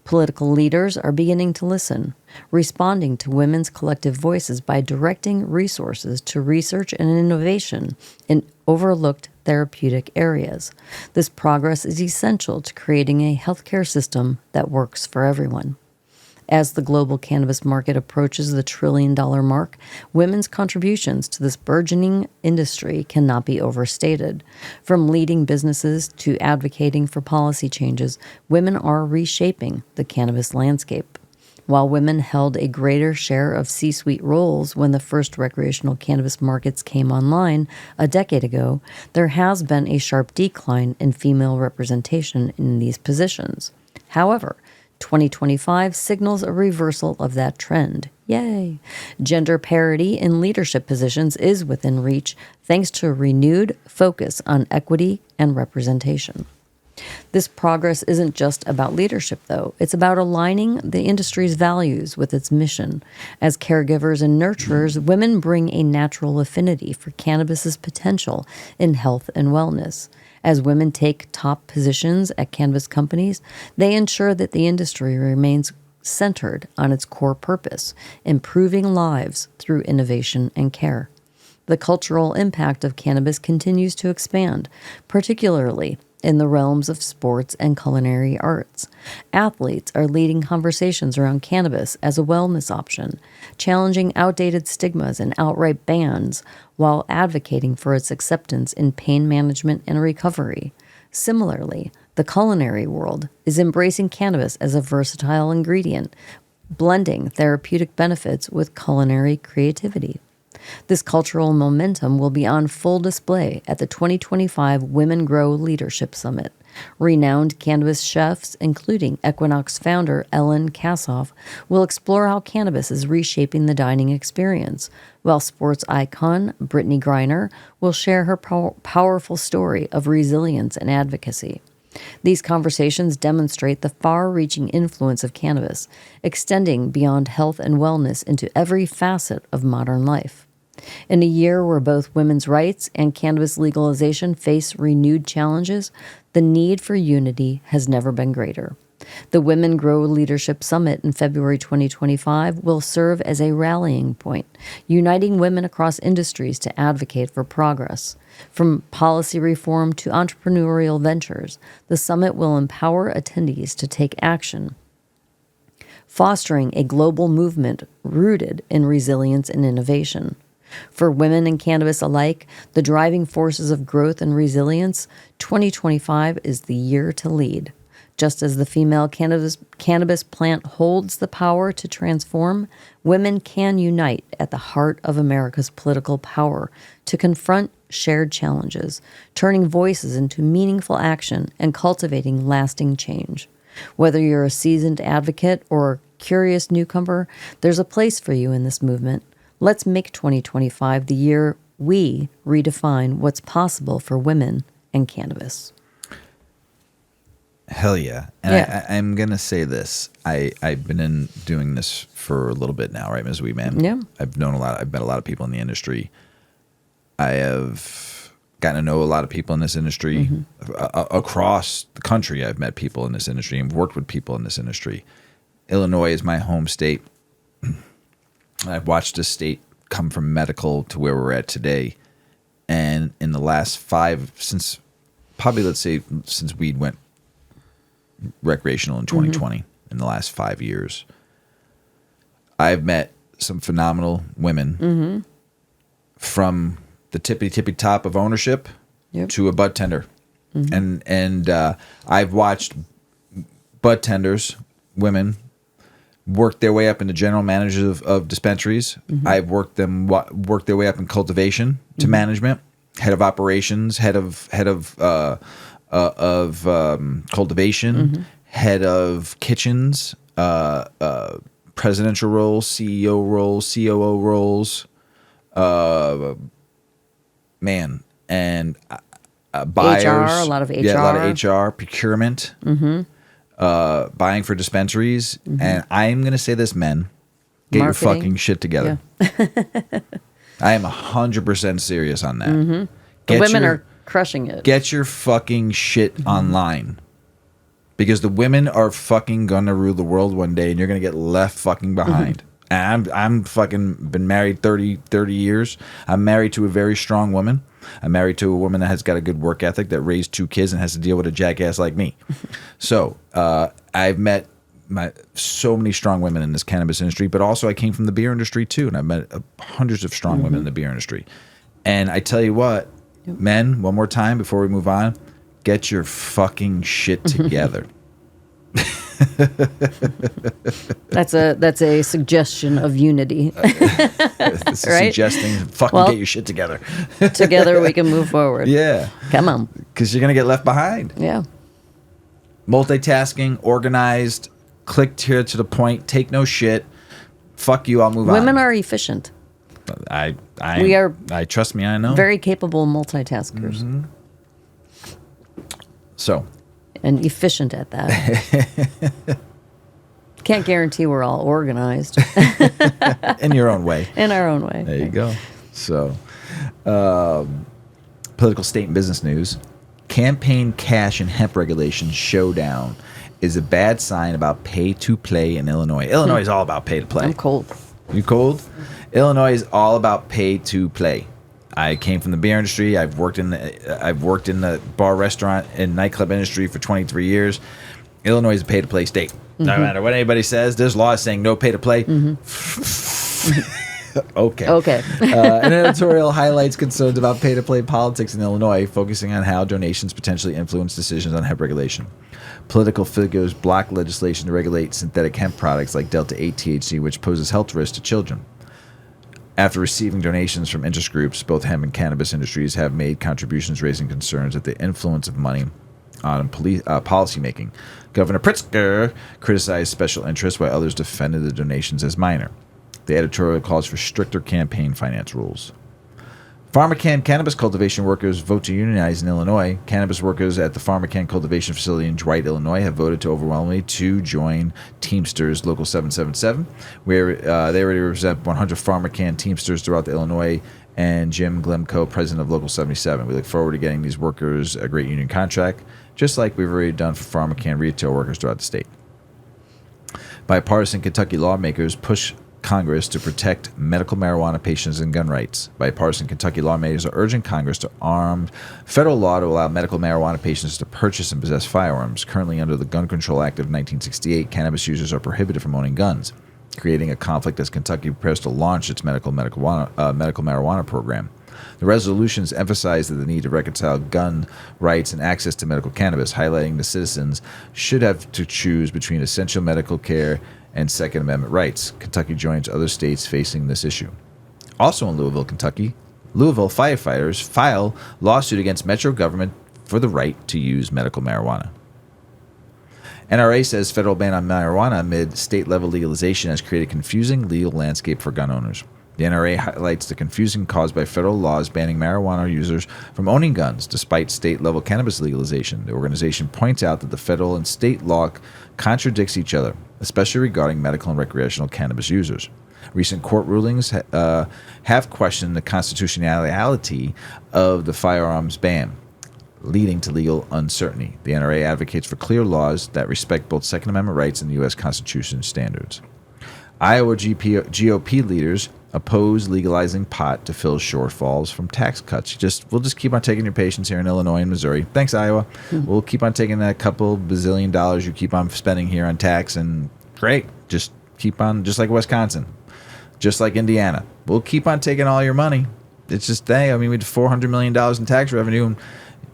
Political leaders are beginning to listen, responding to women's collective voices by directing resources to research and innovation in overlooked therapeutic areas. This progress is essential to creating a healthcare system that works for everyone. As the global cannabis market approaches the $1 trillion mark, women's contributions to this burgeoning industry cannot be overstated. From leading businesses to advocating for policy changes, women are reshaping the cannabis landscape. While women held a greater share of C-suite roles when the first recreational cannabis markets came online a decade ago, there has been a sharp decline in female representation in these positions. However, 2025 signals a reversal of that trend. Yay! Gender parity in leadership positions is within reach thanks to a renewed focus on equity and representation. This progress isn't just about leadership, though. It's about aligning the industry's values with its mission. As caregivers and nurturers, women bring a natural affinity for cannabis's potential in health and wellness. As women take top positions at cannabis companies, they ensure that the industry remains centered on its core purpose, improving lives through innovation and care. The cultural impact of cannabis continues to expand, particularly in the realms of sports and culinary arts. Athletes are leading conversations around cannabis as a wellness option, challenging outdated stigmas and outright bans while advocating for its acceptance in pain management and recovery. Similarly, the culinary world is embracing cannabis as a versatile ingredient, blending therapeutic benefits with culinary creativity. This cultural momentum will be on full display at the 2025 Women Grow Leadership Summit. Renowned cannabis chefs, including Equinox founder Ellen Kassoff, will explore how cannabis is reshaping the dining experience, while sports icon Brittany Griner will share her powerful story of resilience and advocacy. These conversations demonstrate the far-reaching influence of cannabis, extending beyond health and wellness into every facet of modern life. In a year where both women's rights and cannabis legalization face renewed challenges, the need for unity has never been greater. The Women Grow Leadership Summit in February 2025 will serve as a rallying point, uniting women across industries to advocate for progress. From policy reform to entrepreneurial ventures, the summit will empower attendees to take action, fostering a global movement rooted in resilience and innovation. For women and cannabis alike, the driving forces of growth and resilience, 2025 is the year to lead. Just as the female cannabis plant holds the power to transform, women can unite at the heart of America's political power to confront shared challenges, turning voices into meaningful action and cultivating lasting change. Whether you're a seasoned advocate or a curious newcomer, there's a place for you in this movement. Let's make 2025 the year we redefine what's possible for women and cannabis. Hell yeah. And I'm going to say this. I've been doing this for a little bit now, right, Ms. Weedman? Yeah. I've met a lot of people in the industry. I have gotten to know a lot of people in this industry. Across the country, I've met people in this industry and worked with people in this industry. Illinois is my home state. I've watched this state come from medical to where we're at today. And in the last since weed went recreational in 2020, in the last 5 years, I've met some phenomenal women from the tippy top of ownership to a bud tender. And I've watched bud tenders, women, work their way up into general managers of dispensaries. I've worked their way up in cultivation to management, head of operations, head of cultivation, head of kitchens, presidential roles, CEO roles, COO roles, and buyers, HR, a lot of HR, procurement. Buying for dispensaries. And I'm going to say this, men, get your fucking shit together. I am 100% serious on that. The women are crushing it. Get your fucking shit online. Because the women are fucking going to rule the world one day and you're going to get left fucking behind. And I'm fucking been married 30 years. I'm married to a very strong woman. I'm married to a woman that has got a good work ethic, that raised 2 kids and has to deal with a jackass like me. So I've met so many strong women in this cannabis industry, but also I came from the beer industry too, and I've met hundreds of strong women in the beer industry. And I tell you what, men, one more time before we move on, get your fucking shit together. That's a suggestion of unity. Right? Suggesting fucking get your shit together. Together we can move forward. Yeah. Come on. Because you're going to get left behind. Yeah. Multitasking, organized, click here to the point, take no shit. Fuck you, I'll move on. Women are efficient. We are. I trust me, I know. Very capable multitaskers. Mm-hmm. So. And efficient at that. Can't guarantee we're all organized. In your own way. In our own way. There you go. So, political state and business news. Campaign cash and hemp regulation showdown is a bad sign about pay to play in Illinois. Illinois is all about pay to play. I'm cold. You cold? Illinois is all about pay to play. I came from the beer industry. I've worked in the bar, restaurant, and nightclub industry for 23 years. Illinois is a pay to play state. Mm-hmm. No matter what anybody says, there's laws saying no pay to play. Okay. An editorial highlights concerns about pay to play politics in Illinois, focusing on how donations potentially influence decisions on hemp regulation. Political figures block legislation to regulate synthetic hemp products like Delta 8 THC, which poses health risks to children. After receiving donations from interest groups, both hemp and cannabis industries have made contributions raising concerns at the influence of money on policymaking. Governor Pritzker criticized special interests while others defended the donations as minor. The editorial calls for stricter campaign finance rules. PharmaCann cannabis cultivation workers vote to unionize in Illinois. Cannabis workers at the PharmaCann cultivation facility in Dwight, Illinois, have voted to overwhelmingly to join Teamsters Local 777, where they already represent 100 PharmaCann Teamsters throughout the Illinois, and Jim Glemko, president of Local 77. We look forward to getting these workers a great union contract, just like we've already done for PharmaCann retail workers throughout the state. Bipartisan Kentucky lawmakers push Congress to protect medical marijuana patients and gun rights. Bipartisan Kentucky lawmakers are urging Congress to arm federal law to allow medical marijuana patients to purchase and possess firearms. Currently, under the Gun Control Act of 1968, cannabis users are prohibited from owning guns, creating a conflict as Kentucky prepares to launch its medical marijuana program. The resolutions emphasize the need to reconcile gun rights and access to medical cannabis, highlighting the citizens should have to choose between essential medical care and Second Amendment rights. Kentucky joins other states facing this issue. Also in Louisville, Kentucky, Louisville firefighters file lawsuit against Metro government for the right to use medical marijuana. NRA says federal ban on marijuana amid state-level legalization has created a confusing legal landscape for gun owners. The NRA highlights the confusion caused by federal laws banning marijuana users from owning guns, despite state-level cannabis legalization. The organization points out that the federal and state law contradicts each other, especially regarding medical and recreational cannabis users. Recent court rulings have questioned the constitutionality of the firearms ban, leading to legal uncertainty. The NRA advocates for clear laws that respect both Second Amendment rights and the U.S. Constitution standards. Iowa GOP leaders oppose legalizing pot to fill shortfalls from tax cuts. We'll just keep on taking your patients here in Illinois and Missouri. Thanks, Iowa. We'll keep on taking that couple bazillion dollars you keep on spending here on tax, and great. Just keep on, just like Wisconsin, just like Indiana. We'll keep on taking all your money. It's just, we had $400 million in tax revenue, and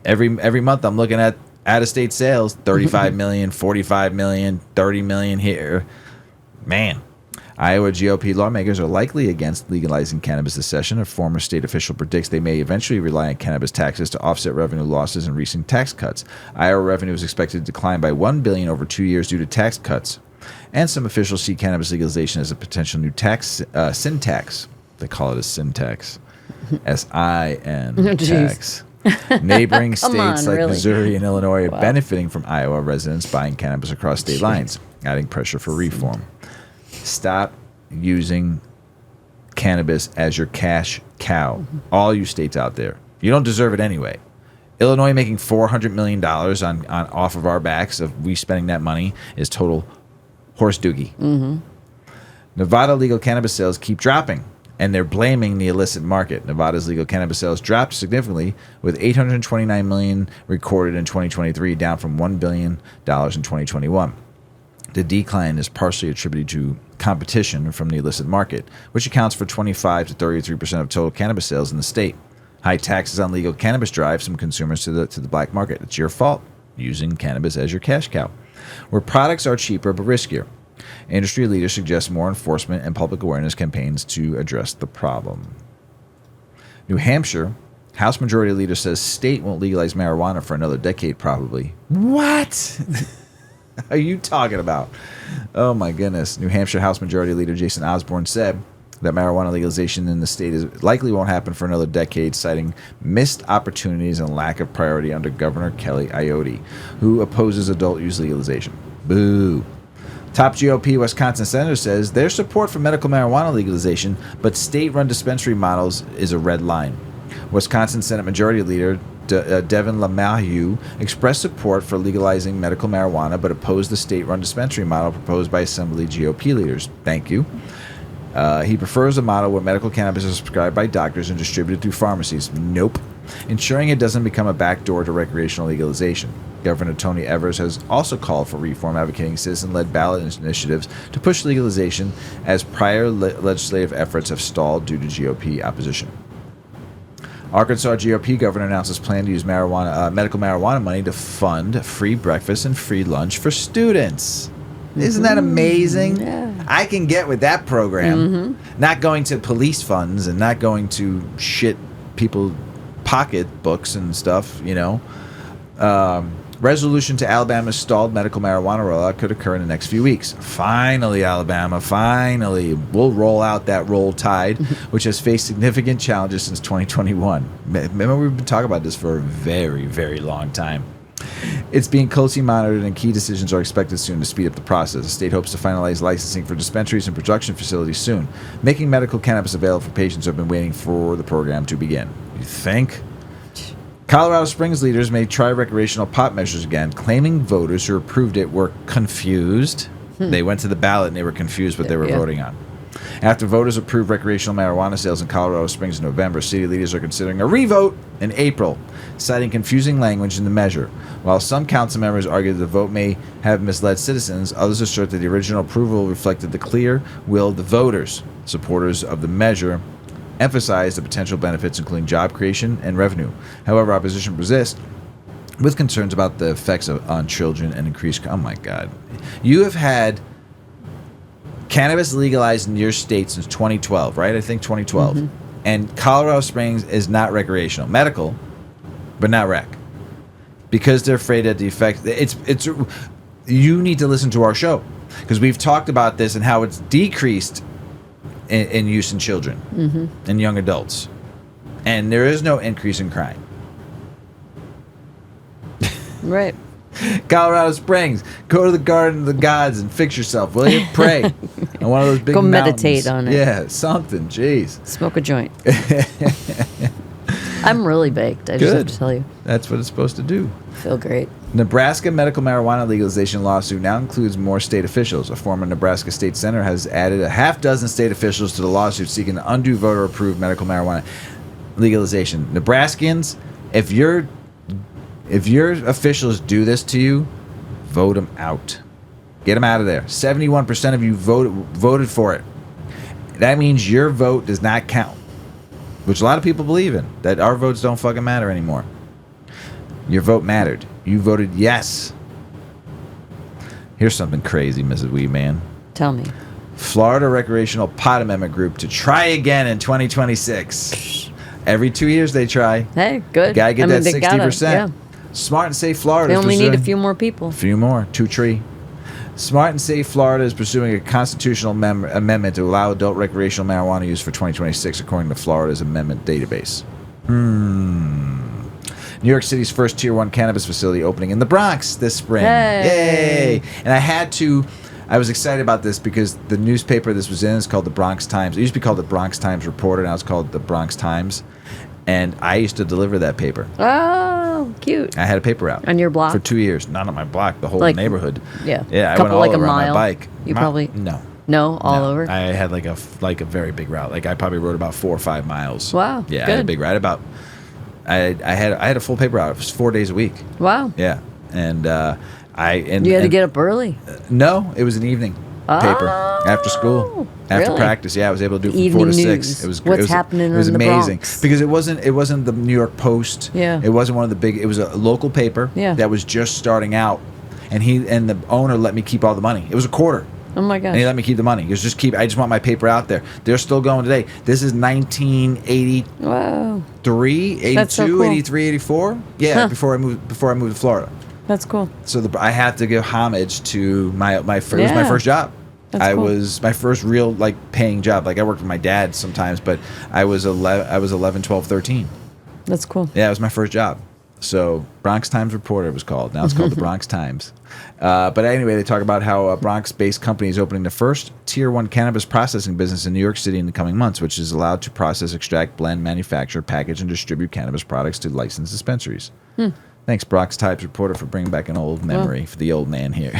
every month I'm looking at out-of-state sales, 35 million, 45 million, 30 million here. Man. Iowa GOP lawmakers are likely against legalizing cannabis this session. A former state official predicts they may eventually rely on cannabis taxes to offset revenue losses in recent tax cuts. Iowa revenue is expected to decline by $1 billion over 2 years due to tax cuts. And some officials see cannabis legalization as a potential new tax, sin tax. They call it a sin tax. S-I-N tax. Neighboring states like Missouri and Illinois are benefiting from Iowa residents buying cannabis across state lines, adding pressure for reform. Stop using cannabis as your cash cow. All you states out there. You don't deserve it anyway. Illinois making $400 million on off of our backs of we spending that money is total horse doogie. Nevada legal cannabis sales keep dropping, and they're blaming the illicit market. Nevada's legal cannabis sales dropped significantly, with $829 million recorded in 2023, down from $1 billion in 2021. The decline is partially attributed to competition from the illicit market, which accounts for 25 to 33% of total cannabis sales in the state. High taxes on legal cannabis drive some consumers to the black market. It's your fault using cannabis as your cash cow, where products are cheaper but riskier. Industry leaders suggest more enforcement and public awareness campaigns to address the problem. New Hampshire, House Majority Leader says state won't legalize marijuana for another decade, probably. What? are you talking about? Oh my goodness. New Hampshire House Majority Leader Jason Osborne said that marijuana legalization in the state likely won't happen for another decade, citing missed opportunities and lack of priority under Governor Kelly Ayotte, who opposes adult use legalization. Boo. Top GOP Wisconsin senator says their support for medical marijuana legalization, but state-run dispensary models is a red line. Wisconsin Senate Majority Leader Devin LeMahieu expressed support for legalizing medical marijuana, but opposed the state-run dispensary model proposed by Assembly GOP leaders. Thank you. He prefers a model where medical cannabis is prescribed by doctors and distributed through pharmacies. Nope. Ensuring it doesn't become a backdoor to recreational legalization. Governor Tony Evers has also called for reform, advocating citizen-led ballot initiatives to push legalization as prior legislative efforts have stalled due to GOP opposition. Arkansas GOP governor announces plan to use medical marijuana money to fund free breakfast and free lunch for students. Isn't that amazing? Yeah. I can get with that program. Not going to police funds and not going to shit people pocketbooks and stuff, you know. Resolution to Alabama's stalled medical marijuana rollout could occur in the next few weeks. Finally, Alabama, finally. We'll roll out that roll tide, which has faced significant challenges since 2021. Remember, we've been talking about this for a very, very long time. It's being closely monitored, and key decisions are expected soon to speed up the process. The state hopes to finalize licensing for dispensaries and production facilities soon. Making medical cannabis available for patients who have been waiting for the program to begin. You think? Colorado Springs leaders may try recreational pot measures again, claiming voters who approved it were confused. They went to the ballot and they were confused what they were voting on. After voters approved recreational marijuana sales in Colorado Springs in November, city leaders are considering a revote in April, citing confusing language in the measure. While some council members argue that the vote may have misled citizens, others assert that the original approval reflected the clear will of the voters. Supporters of the measure emphasized the potential benefits, including job creation and revenue. However, opposition persists with concerns about the effects on children and increased... Oh, my God. You have had cannabis legalized in your state since 2012, right? I think 2012. And Colorado Springs is not recreational. Medical, but not rec. Because they're afraid of the effect... It's. You need to listen to our show. Because we've talked about this and how it's decreased in use in children and young adults, and there is no increase in crime. Right. Colorado Springs, go to the Garden of the Gods and fix yourself, will you? Pray on one of those big Go mountains. meditate on it. Yeah, something. Jeez. Smoke a joint. I'm really baked. I just have to tell you. That's what it's supposed to do. Feel great. Nebraska medical marijuana legalization lawsuit now includes more state officials. A former Nebraska state senator has added a half dozen state officials to the lawsuit seeking to undo voter-approved medical marijuana legalization. Nebraskans, if your officials do this to you, vote them out. Get them out of there. 71% of you voted for it. That means your vote does not count, which a lot of people believe in, that our votes don't fucking matter anymore. Your vote mattered. You voted yes. Here's something crazy, Mrs. Weedman. Tell me. Florida Recreational Pot Amendment Group to try again in 2026. Every 2 years they try. Hey, good. Gotta get that 60%. Gotta, Smart and Safe Florida. They only need a few more people. A few more. 2 tree. Smart and Safe Florida is pursuing a constitutional amendment to allow adult recreational marijuana use for 2026, according to Florida's amendment database. New York City's first Tier 1 cannabis facility opening in the Bronx this spring. Hey. Yay! And I was excited about this because the newspaper this was in is called the Bronx Times. It used to be called the Bronx Times Reporter, now it's called the Bronx Times. And I used to deliver that paper. Oh, cute. I had a paper route. On your block? For 2 years. Not on my block, the whole neighborhood. Yeah. Yeah, I went all over on my bike. You probably... No. No, all over? I had like a very big route. Like I probably rode about 4 or 5 miles. Wow, Yeah, good. I had a big ride. I had a full paper route. It was 4 days a week. Wow. Yeah. And you had to get up early? No, it was an evening paper after school, after really? practice. Yeah, I was able to do it from 4 to 6. It was What's happening It was in the amazing Bronx? because it wasn't the New York Post. Yeah. It wasn't one of the big. It was a local paper. Yeah. That was just starting out, and the owner let me keep all the money. It was a quarter. Oh my gosh. And he let me keep the money. He goes, I just want my paper out there. They're still going today. This is 1983, Wow. 82, That's so cool. 83, 84. Yeah, Huh. before I moved to Florida. That's cool. So I have to give homage to my it was my Yeah. first job. That's cool. Was my first real like paying job. Like I worked with my dad sometimes, but I was 11, 12, 13. That's cool. Yeah, it was my first job. So Bronx Times Reporter it was called. Now it's called the Bronx Times. But anyway, they talk about how a Bronx-based company is opening the first Tier 1 cannabis processing business in New York City in the coming months, which is allowed to process, extract, blend, manufacture, package, and distribute cannabis products to licensed dispensaries. Thanks, Bronx Times Reporter, for bringing back an old memory for the old man here.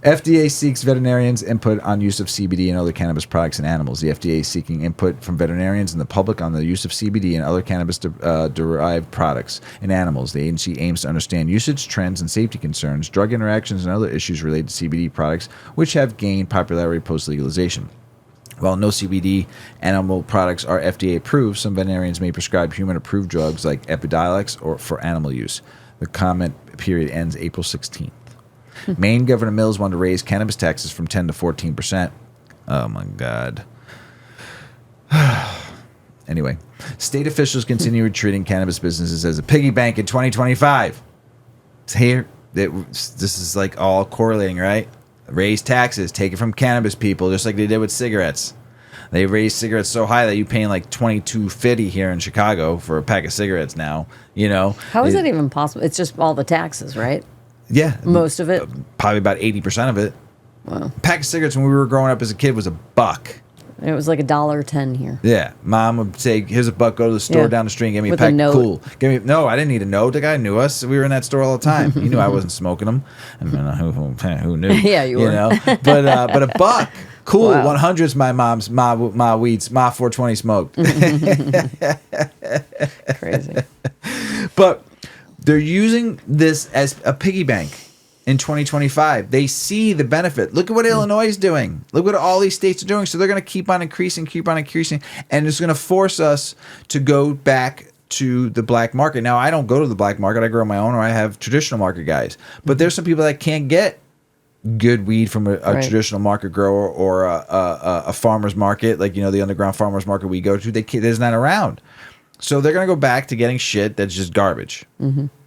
FDA seeks veterinarians' input on use of CBD and other cannabis products in animals. The FDA is seeking input from veterinarians and the public on the use of CBD and other cannabis-derived products in animals. The agency aims to understand usage, trends, and safety concerns, drug interactions, and other issues related to CBD products, which have gained popularity post-legalization. While no CBD animal products are FDA approved, some veterinarians may prescribe human-approved drugs like Epidiolex or for animal use. The comment period ends April 16th. Maine Governor Mills wanted to raise cannabis taxes from 10 to 14%. Oh, my God. Anyway, state officials continue treating cannabis businesses as a piggy bank in 2025. It's here. This is like all correlating, right? Raise taxes, take it from cannabis people, just like they did with cigarettes. They raised cigarettes so high that you're paying like $22.50 here in Chicago for a pack of cigarettes now. You know, How is that even possible? It's just all the taxes, right? Yeah, Most of it. Probably about 80% of it. Wow. A pack of cigarettes when we were growing up as a kid was $1. It was like $1.10 here. Yeah, Mom would say, "Here's $1. Go to the store Yeah. down the street and get me With a a pack." note. Cool. Give me no. I didn't need a note. The guy knew us. We were in that store all the time. He knew I wasn't smoking them. I mean, who knew? Yeah, you were. know, but $1. Cool. Wow. 100's my mom's ma weeds. Ma 420 smoked. Crazy. But they're using this as a piggy bank in 2025. They see the benefit. Look at what Illinois is doing. Look what all these states are doing. So they're going to keep on increasing. And it's going to force us to go back to the black market. Now, I don't go to the black market. I grow my own, or I have traditional market guys. But there's some people that can't get good weed from a Right. traditional market grower or a farmer's market, like, the underground farmer's market we go to. There's not around. So they're going to go back to getting shit that's just garbage.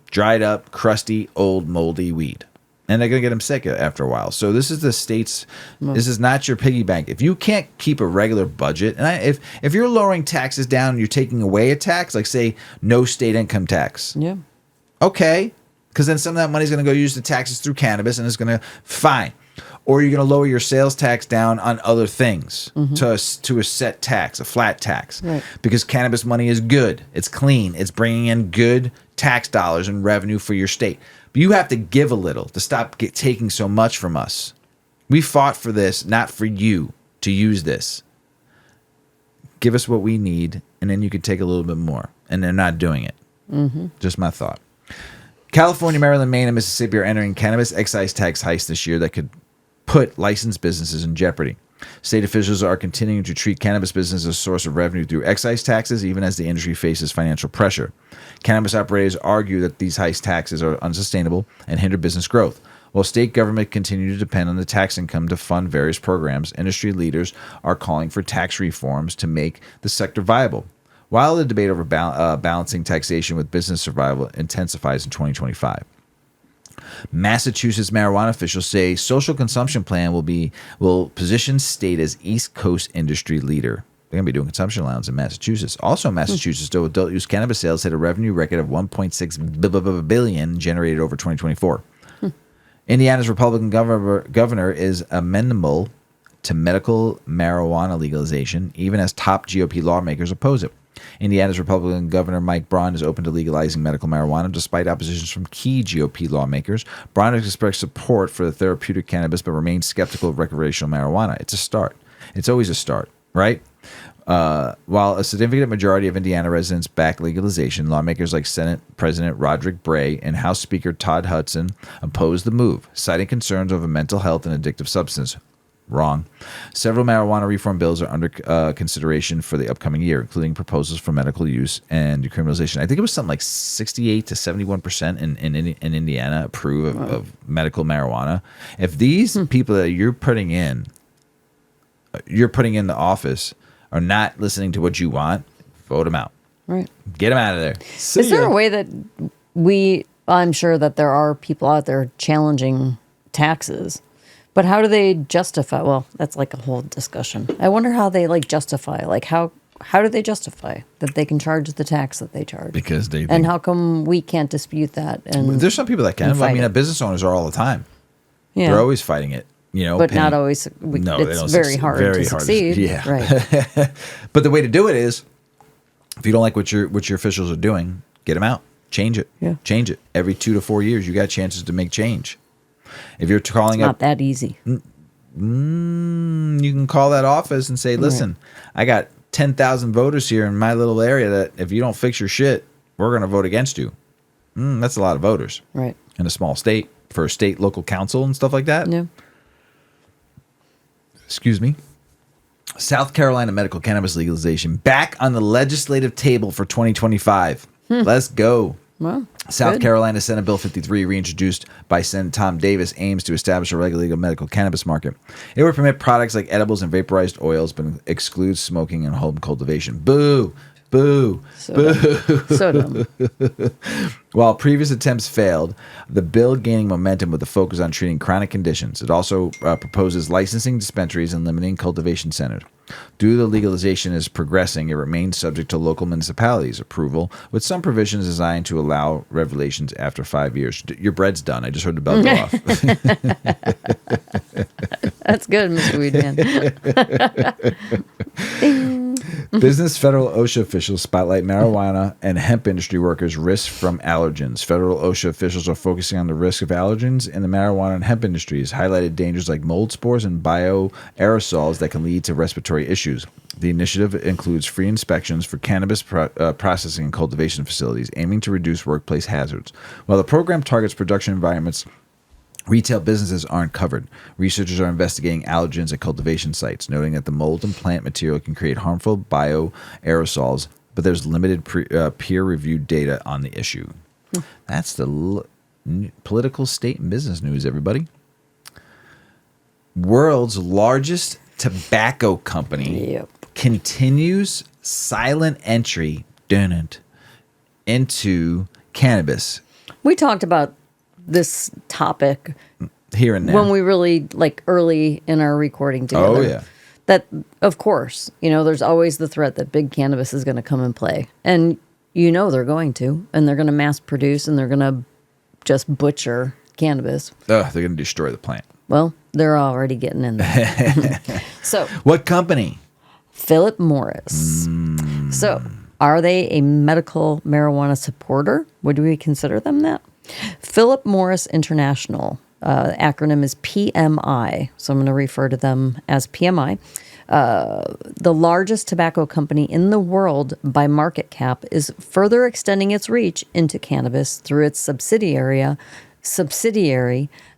Dried up, crusty, old, moldy weed. And they're going to get them sick after a while. So this is the state's, this is not your piggy bank. If you can't keep a regular budget, and if you're lowering taxes down and you're taking away a tax, like say no state income tax. Yeah. Okay. Because then some of that money is going to go use the taxes through cannabis and it's going to, fine. Or you're going to lower your sales tax down on other things to a set tax, a flat tax. Right. Because cannabis money is good. It's clean. It's bringing in good tax dollars and revenue for your state. But you have to give a little to stop taking so much from us. We fought for this, not for you to use this. Give us what we need, and then you could take a little bit more. And they're not doing it. Just my thought. California, Maryland, Maine, and Mississippi are entering cannabis excise tax heists this year that could put licensed businesses in jeopardy. State officials are continuing to treat cannabis business as a source of revenue through excise taxes, even as the industry faces financial pressure. Cannabis operators argue that these heist taxes are unsustainable and hinder business growth. While state government continue to depend on the tax income to fund various programs, industry leaders are calling for tax reforms to make the sector viable. While the debate over balancing taxation with business survival intensifies in 2025. Massachusetts marijuana officials say social consumption plan will position state as East Coast industry leader. They're going to be doing consumption allowance in Massachusetts. Also in Massachusetts, though, adult use cannabis sales hit a revenue record of $1.6 billion generated over 2024. Indiana's Republican governor is amenable to medical marijuana legalization, even as top GOP lawmakers oppose it. Indiana's Republican Governor Mike Braun is open to legalizing medical marijuana despite oppositions from key GOP lawmakers. Braun has expressed support for the therapeutic cannabis but remains skeptical of recreational marijuana. It's a start. It's always a start, right? While a significant majority of Indiana residents back legalization, lawmakers like Senate President Roderick Bray and House Speaker Todd Hudson oppose the move, citing concerns over mental health and addictive substance. Wrong. Several marijuana reform bills are under consideration for the upcoming year, including proposals for medical use and decriminalization. I think it was something like 68 to 71% in Indiana approve of medical marijuana. If these people that you're putting in the office are not listening to what you want, vote them out. Right. Get them out of there. Is there a way that I'm sure that there are people out there challenging taxes, but how do they justify? Well, that's like a whole discussion. I wonder how they justify, how do they justify that they can charge the tax that they charge? Because they think, and how come we can't dispute that? And there's some people that can. I mean, business owners are all the time. Yeah. They're always fighting it. But not always. No, it's very hard to succeed. Yeah, right. But the way to do it is, if you don't like what your officials are doing, get them out. Change it. Yeah. Change it. Every 2 to 4 years, you got chances to make change. If you're calling Not that easy. You can call that office and say, "Listen, I got 10,000 voters here in my little area that if you don't fix your shit, we're going to vote against you." That's a lot of voters, right? In a small state for a state local council and stuff like that. Yeah. Excuse me. South Carolina medical cannabis legalization back on the legislative table for 2025. Let's go. Well, South good. Carolina Senate Bill 53, reintroduced by Senator Tom Davis, aims to establish a regular legal medical cannabis market. It would permit products like edibles and vaporized oils, but excludes smoking and home cultivation. Boo! Boo! So Boo! Dumb. So dumb. While previous attempts failed, the bill gaining momentum with a focus on treating chronic conditions. It also proposes licensing dispensaries and limiting cultivation centers. Due to the legalization is progressing, it remains subject to local municipalities' approval, with some provisions designed to allow revelations after 5 years. Your bread's done. I just heard the bell go off. That's good, Mr. Weedman. Business federal OSHA officials spotlight marijuana and hemp industry workers' risk from allergens. Federal OSHA officials are focusing on the risk of allergens in the marijuana and hemp industries, highlighted dangers like mold spores and bioaerosols that can lead to respiratory issues. The initiative includes free inspections for cannabis processing and cultivation facilities, aiming to reduce workplace hazards. While the program targets production environments, retail businesses aren't covered. Researchers are investigating allergens at cultivation sites, noting that the mold and plant material can create harmful bioaerosols, but there's limited peer-reviewed data on the issue. That's the political state and business news, everybody. World's largest tobacco company continues silent entry into cannabis. We talked about this topic here and there when we really early in our recording together. Oh yeah. That of course, there's always the threat that big cannabis is going to come and play, and they're going to, and they're going to mass produce, and they're going to just butcher cannabis. They're going to destroy the plant. Well, they're already getting in there. So, what company? Philip Morris. So, are they a medical marijuana supporter? Would we consider them that? Philip Morris International, acronym is PMI, so I'm going to refer to them as PMI. The largest tobacco company in the world by market cap, is further extending its reach into cannabis through its subsidiary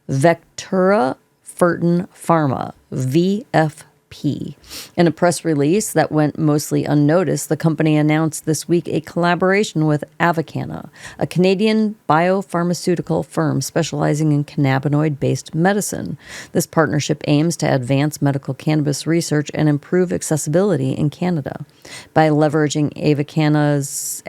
Vectura Fertin Pharma, VFP. In a press release that went mostly unnoticed, the company announced this week a collaboration with Avicanna, a Canadian biopharmaceutical firm specializing in cannabinoid-based medicine. This partnership aims to advance medical cannabis research and improve accessibility in Canada. By leveraging Avicanna's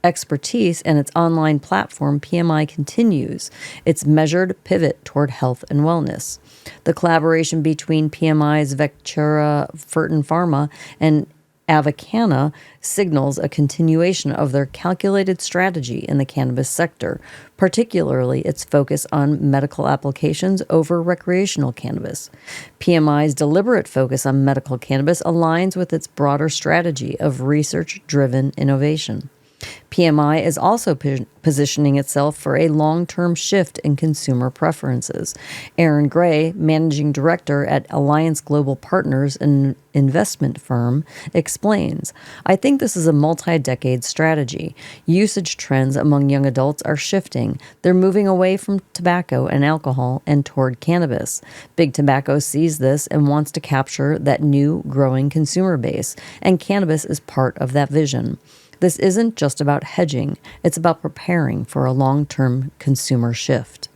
expertise and its online platform, PMI continues its measured pivot toward health and wellness. The collaboration between PMI's Vectura Fertin Pharma and Avicanna signals a continuation of their calculated strategy in the cannabis sector, particularly its focus on medical applications over recreational cannabis. PMI's deliberate focus on medical cannabis aligns with its broader strategy of research-driven innovation. PMI is also positioning itself for a long-term shift in consumer preferences. Aaron Gray, managing director at Alliance Global Partners, an investment firm, explains, "I think this is a multi-decade strategy. Usage trends among young adults are shifting. They're moving away from tobacco and alcohol and toward cannabis. Big Tobacco sees this and wants to capture that new, growing consumer base, and cannabis is part of that vision. This isn't just about hedging, it's about preparing for a long-term consumer shift."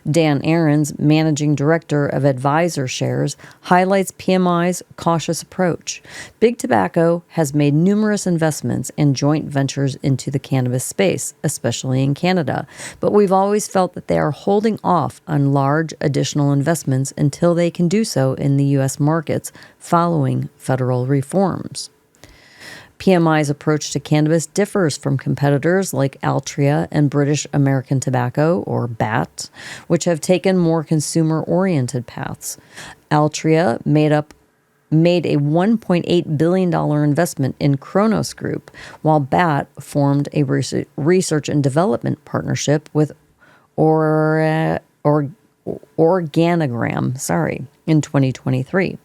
Dan Aarons, managing director of Advisor Shares, highlights PMI's cautious approach. Big Tobacco has made numerous investments and joint ventures into the cannabis space, especially in Canada, but we've always felt that they are holding off on large additional investments until they can do so in the U.S. markets following federal reforms. PMI's approach to cannabis differs from competitors like Altria and British American Tobacco, or BAT, which have taken more consumer-oriented paths. Altria made a $1.8 billion investment in Kronos Group, while BAT formed a research and development partnership with Organogram in 2023.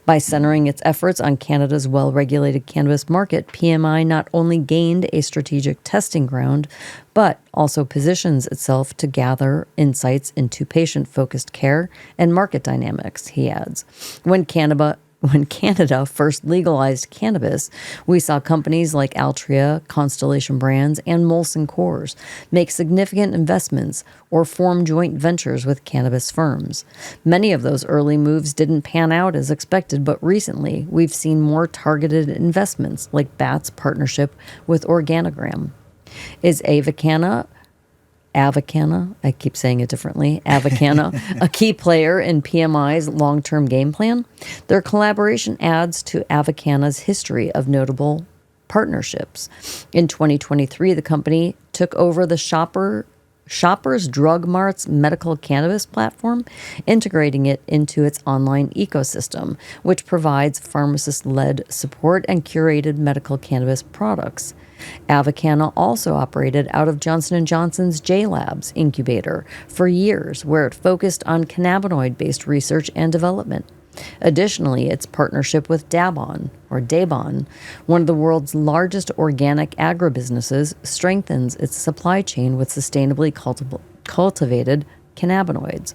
By centering its efforts on Canada's well-regulated cannabis market, PMI not only gained a strategic testing ground, but also positions itself to gather insights into patient-focused care and market dynamics, he adds. When Canada first legalized cannabis, we saw companies like Altria, Constellation Brands, and Molson Coors make significant investments or form joint ventures with cannabis firms. Many of those early moves didn't pan out as expected, but recently we've seen more targeted investments like BAT's partnership with Organogram. Is Avicana, I keep saying it differently, Avicana, a key player in PMI's long-term game plan? Their collaboration adds to Avicana's history of notable partnerships. In 2023, the company took over the Shoppers Drug Mart's medical cannabis platform, integrating it into its online ecosystem, which provides pharmacist-led support and curated medical cannabis products. Avicana also operated out of Johnson & Johnson's J-Labs incubator for years, where it focused on cannabinoid-based research and development. Additionally, its partnership with Dabon, one of the world's largest organic agribusinesses, strengthens its supply chain with sustainably cultivated cannabinoids.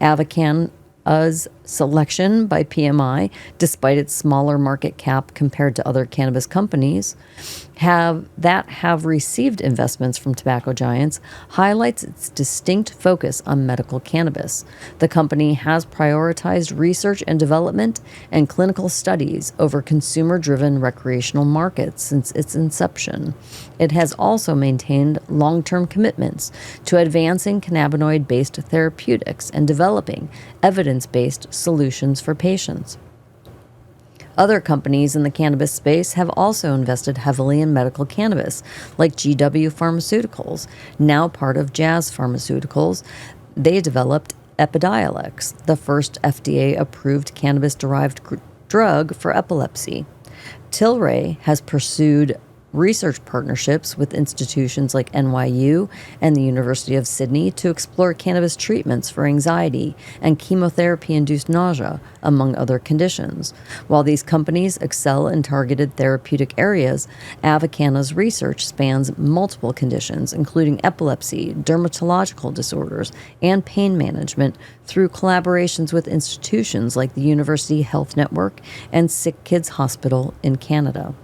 Avicana's selection by PMI, despite its smaller market cap compared to other cannabis companies have received investments from tobacco giants, highlights its distinct focus on medical cannabis. The company has prioritized research and development and clinical studies over consumer-driven recreational markets since its inception. It has also maintained long-term commitments to advancing cannabinoid-based therapeutics and developing evidence-based solutions for patients. Other companies in the cannabis space have also invested heavily in medical cannabis, like GW Pharmaceuticals, now part of Jazz Pharmaceuticals. They developed Epidiolex, the first FDA-approved cannabis-derived drug for epilepsy. Tilray has pursued research partnerships with institutions like NYU and the University of Sydney to explore cannabis treatments for anxiety and chemotherapy-induced nausea, among other conditions. While these companies excel in targeted therapeutic areas, Avicana's research spans multiple conditions, including epilepsy, dermatological disorders, and pain management through collaborations with institutions like the University Health Network and Sick Kids Hospital in Canada.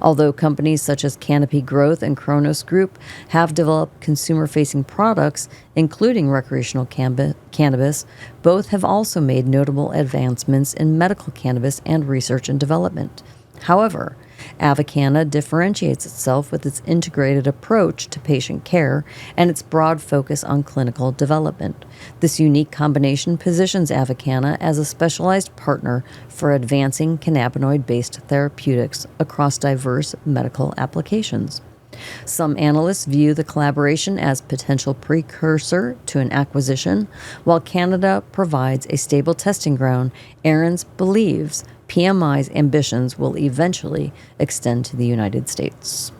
Although companies such as Canopy Growth and Kronos Group have developed consumer-facing products, including recreational cannabis, both have also made notable advancements in medical cannabis and research and development. However, Avicana differentiates itself with its integrated approach to patient care and its broad focus on clinical development. This unique combination positions Avicana as a specialized partner for advancing cannabinoid-based therapeutics across diverse medical applications. Some analysts view the collaboration as potential precursor to an acquisition. While Canada provides a stable testing ground, Aarons believes PMI's ambitions will eventually extend to the United States.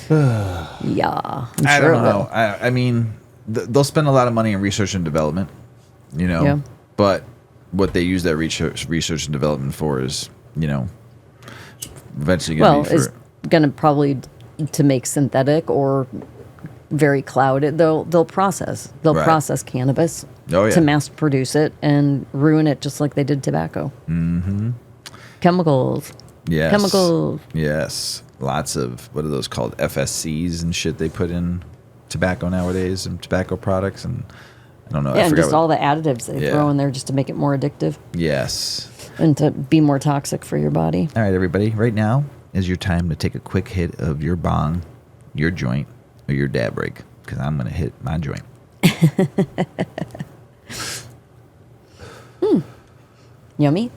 Yeah, I don't know. I mean, they'll spend a lot of money in research and development, you know. Yeah. But what they use that research and development for is, you know, eventually going to be for. Is going to probably to make synthetic or very clouded. They'll process. They'll Right. process cannabis Oh, yeah. to mass produce it and ruin it just like they did tobacco. Mm-hmm. Chemicals. Yes. Chemicals. Yes. Lots of, what are those called? FSCs and shit they put in tobacco nowadays and tobacco products, and I don't know. Yeah, I and forgot just all the additives they Yeah. throw in there just to make it more addictive Yes. and to be more toxic for your body. All right, everybody. Right now is your time to take a quick hit of your bong, your joint, or your dab break, because I'm going to hit my joint. Yummy.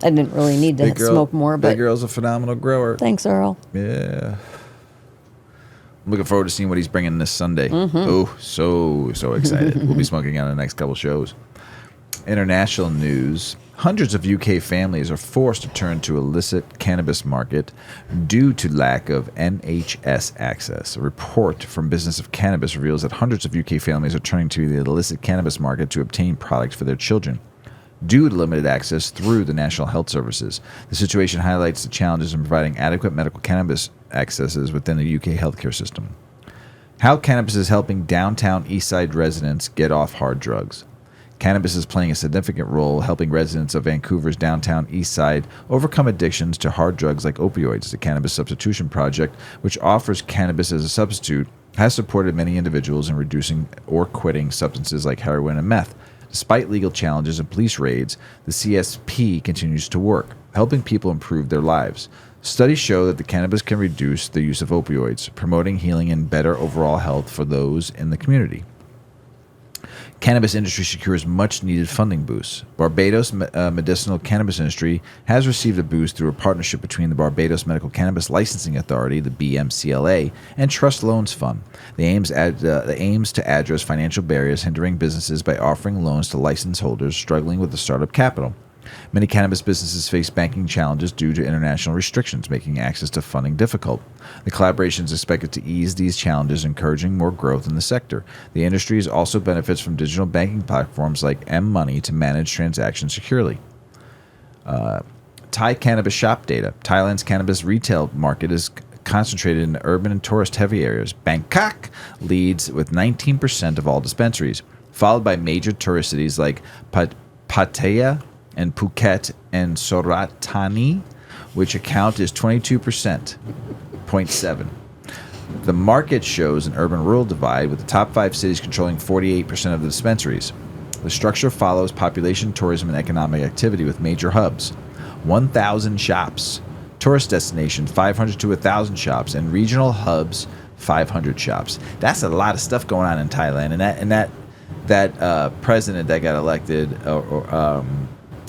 I didn't really need to smoke more, but Big Girl's a phenomenal grower. thanks, Earl. Yeah. I'm looking forward to seeing what he's bringing this Sunday. Mm-hmm. Oh, so excited. We'll be smoking on the next couple shows. International news. Hundreds of UK families are forced to turn to illicit cannabis market due to lack of NHS access. A report from Business of Cannabis reveals that hundreds of UK families are turning to the illicit cannabis market to obtain products for their children due to limited access through the National Health Services. The situation highlights the challenges in providing adequate medical cannabis accesses within the UK healthcare system. How cannabis is helping downtown Eastside residents get off hard drugs. Cannabis is playing a significant role helping residents of Vancouver's downtown Eastside overcome addictions to hard drugs like opioids. The Cannabis Substitution Project, which offers cannabis as a substitute, has supported many individuals in reducing or quitting substances like heroin and meth. Despite legal challenges and police raids, the CSP continues to work, helping people improve their lives. Studies show that the cannabis can reduce the use of opioids, promoting healing and better overall health for those in the community. Cannabis industry secures much-needed funding boosts. Barbados medicinal cannabis industry has received a boost through a partnership between the Barbados Medical Cannabis Licensing Authority, the BMCLA, and Trust Loans Fund. The aims to address financial barriers hindering businesses by offering loans to license holders struggling with the startup capital. Many cannabis businesses face banking challenges due to international restrictions, making access to funding difficult. The collaboration is expected to ease these challenges, encouraging more growth in the sector. The industry also benefits from digital banking platforms like M-Money to manage transactions securely. Thai cannabis shop data. Thailand's cannabis retail market is concentrated in urban and tourist-heavy areas. Bangkok leads with 19% of all dispensaries, followed by major tourist cities like Pattaya and Phuket and Surat Thani, which account is 22.7%. The market shows an urban-rural divide, with the top 5 cities controlling 48% of the dispensaries. The structure follows population, tourism, and economic activity with major hubs. 1,000 shops. Tourist destinations, 500 to 1,000 shops. And regional hubs, 500 shops. That's a lot of stuff going on in Thailand. And that president that got elected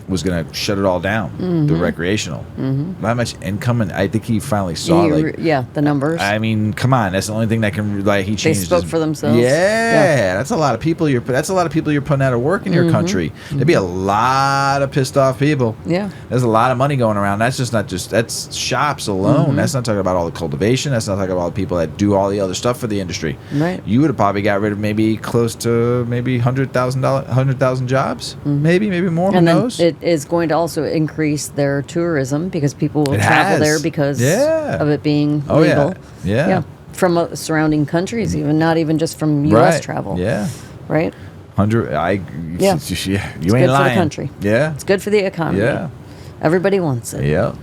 was going to shut it all down, the recreational. Not much income, and I think he finally saw the numbers. I mean, come on, that's the only thing that can he changed. They spoke for themselves. Yeah, that's a lot of people. You're putting out of work in your country. There'd be a lot of pissed off people. Yeah, there's a lot of money going around. That's that's shops alone. That's not talking about all the cultivation. That's not talking about the people that do all the other stuff for the industry. Right. You would have probably got rid of maybe close to maybe 100,000 jobs, maybe more. Who knows? It is going to also increase their tourism because people will travel there because of it being legal. Yeah. From surrounding countries, even not even just from U.S. travel. Yeah. Right. You It's ain't good lying. for the country. Yeah. It's good for the economy. Yeah. Everybody wants it. Yeah.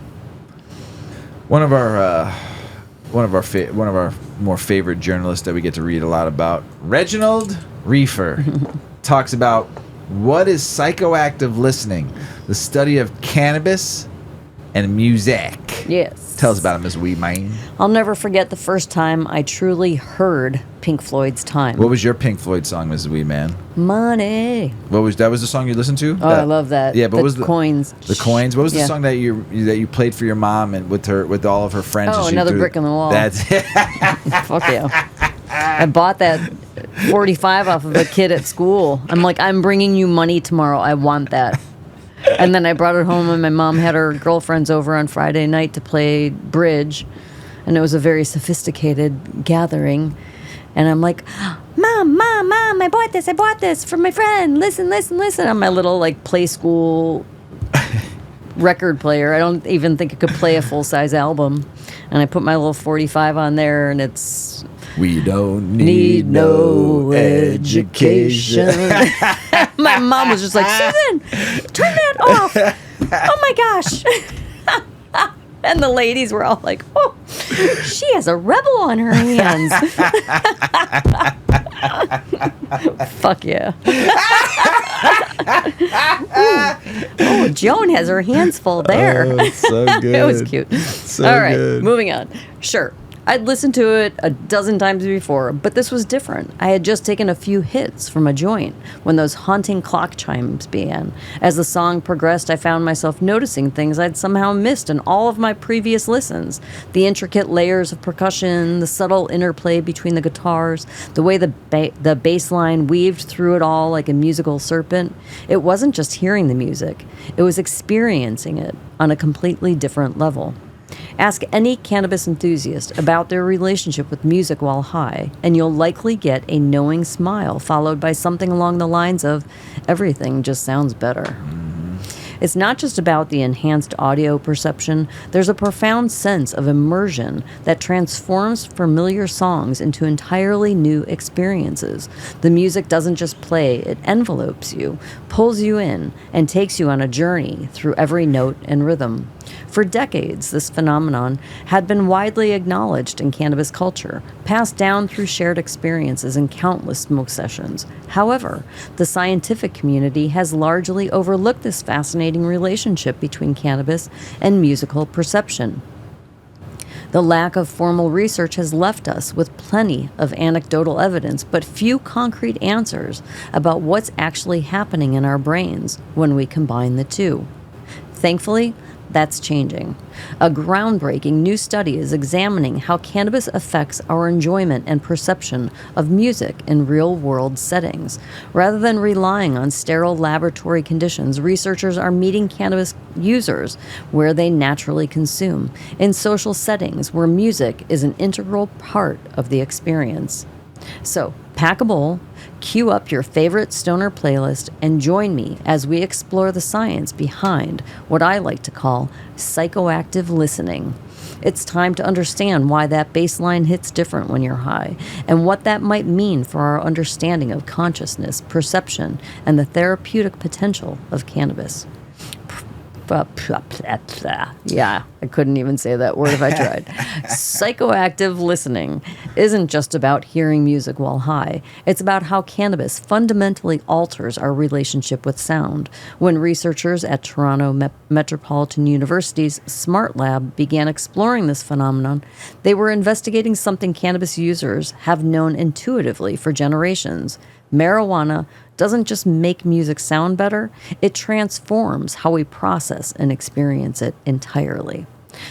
One of our more favorite journalists that we get to read a lot about, Reginald Reefer, talks about what is psychoactive listening, the study of cannabis and music. Yes. Tell us about it, Mrs Weedman. I'll never forget the first time I truly heard Pink Floyd's Time. What was your Pink Floyd song, Mrs Weedman? Money. That was the song you listened to? Oh, I love that. Yeah, but the what was the coins? The coins. What was the song that you played for your mom and with all of her friends? Oh, Another Brick in the Wall. That's it. Fuck yeah. I bought that 45 off of a kid at school. I'm like, I'm bringing you money tomorrow. I want that. And then I brought it home, and my mom had her girlfriends over on Friday night to play bridge. And it was a very sophisticated gathering. And I'm like, Mom, I bought this for my friend. Listen on my little play school record player. I don't even think it could play a full-size album. And I put my little 45 on there, and it's... We don't need no education. My mom was just like, Susan, turn that off. Oh my gosh. And the ladies were all like, oh, she has a rebel on her hands. Fuck yeah. Oh, Joan has her hands full there. Oh, so good. It was cute. So all right, good. moving on. Sure. I'd listened to it a dozen times before, but this was different. I had just taken a few hits from a joint when those haunting clock chimes began. As the song progressed, I found myself noticing things I'd somehow missed in all of my previous listens. The intricate layers of percussion, the subtle interplay between the guitars, the way the bass line weaved through it all like a musical serpent. It wasn't just hearing the music, it was experiencing it on a completely different level. Ask any cannabis enthusiast about their relationship with music while high, and you'll likely get a knowing smile followed by something along the lines of, everything just sounds better. It's not just about the enhanced audio perception. There's a profound sense of immersion that transforms familiar songs into entirely new experiences. The music doesn't just play, it envelopes you, pulls you in, and takes you on a journey through every note and rhythm. For decades, this phenomenon had been widely acknowledged in cannabis culture, passed down through shared experiences in countless smoke sessions. However, the scientific community has largely overlooked this fascinating relationship between cannabis and musical perception. The lack of formal research has left us with plenty of anecdotal evidence, but few concrete answers about what's actually happening in our brains when we combine the two. Thankfully, that's changing. A groundbreaking new study is examining how cannabis affects our enjoyment and perception of music in real-world settings. Rather than relying on sterile laboratory conditions, researchers are meeting cannabis users where they naturally consume, in social settings where music is an integral part of the experience. So, pack a bowl, cue up your favorite stoner playlist, and join me as we explore the science behind what I like to call psychoactive listening. It's time to understand why that bass line hits different when you're high, and what that might mean for our understanding of consciousness, perception, and the therapeutic potential of cannabis. Yeah, I couldn't even say that word if I tried. Psychoactive listening isn't just about hearing music while high. It's about how cannabis fundamentally alters our relationship with sound. When researchers at Toronto Metropolitan University's Smart Lab began exploring this phenomenon, they were investigating something cannabis users have known intuitively for generations. Marijuana doesn't just make music sound better, it transforms how we process and experience it entirely.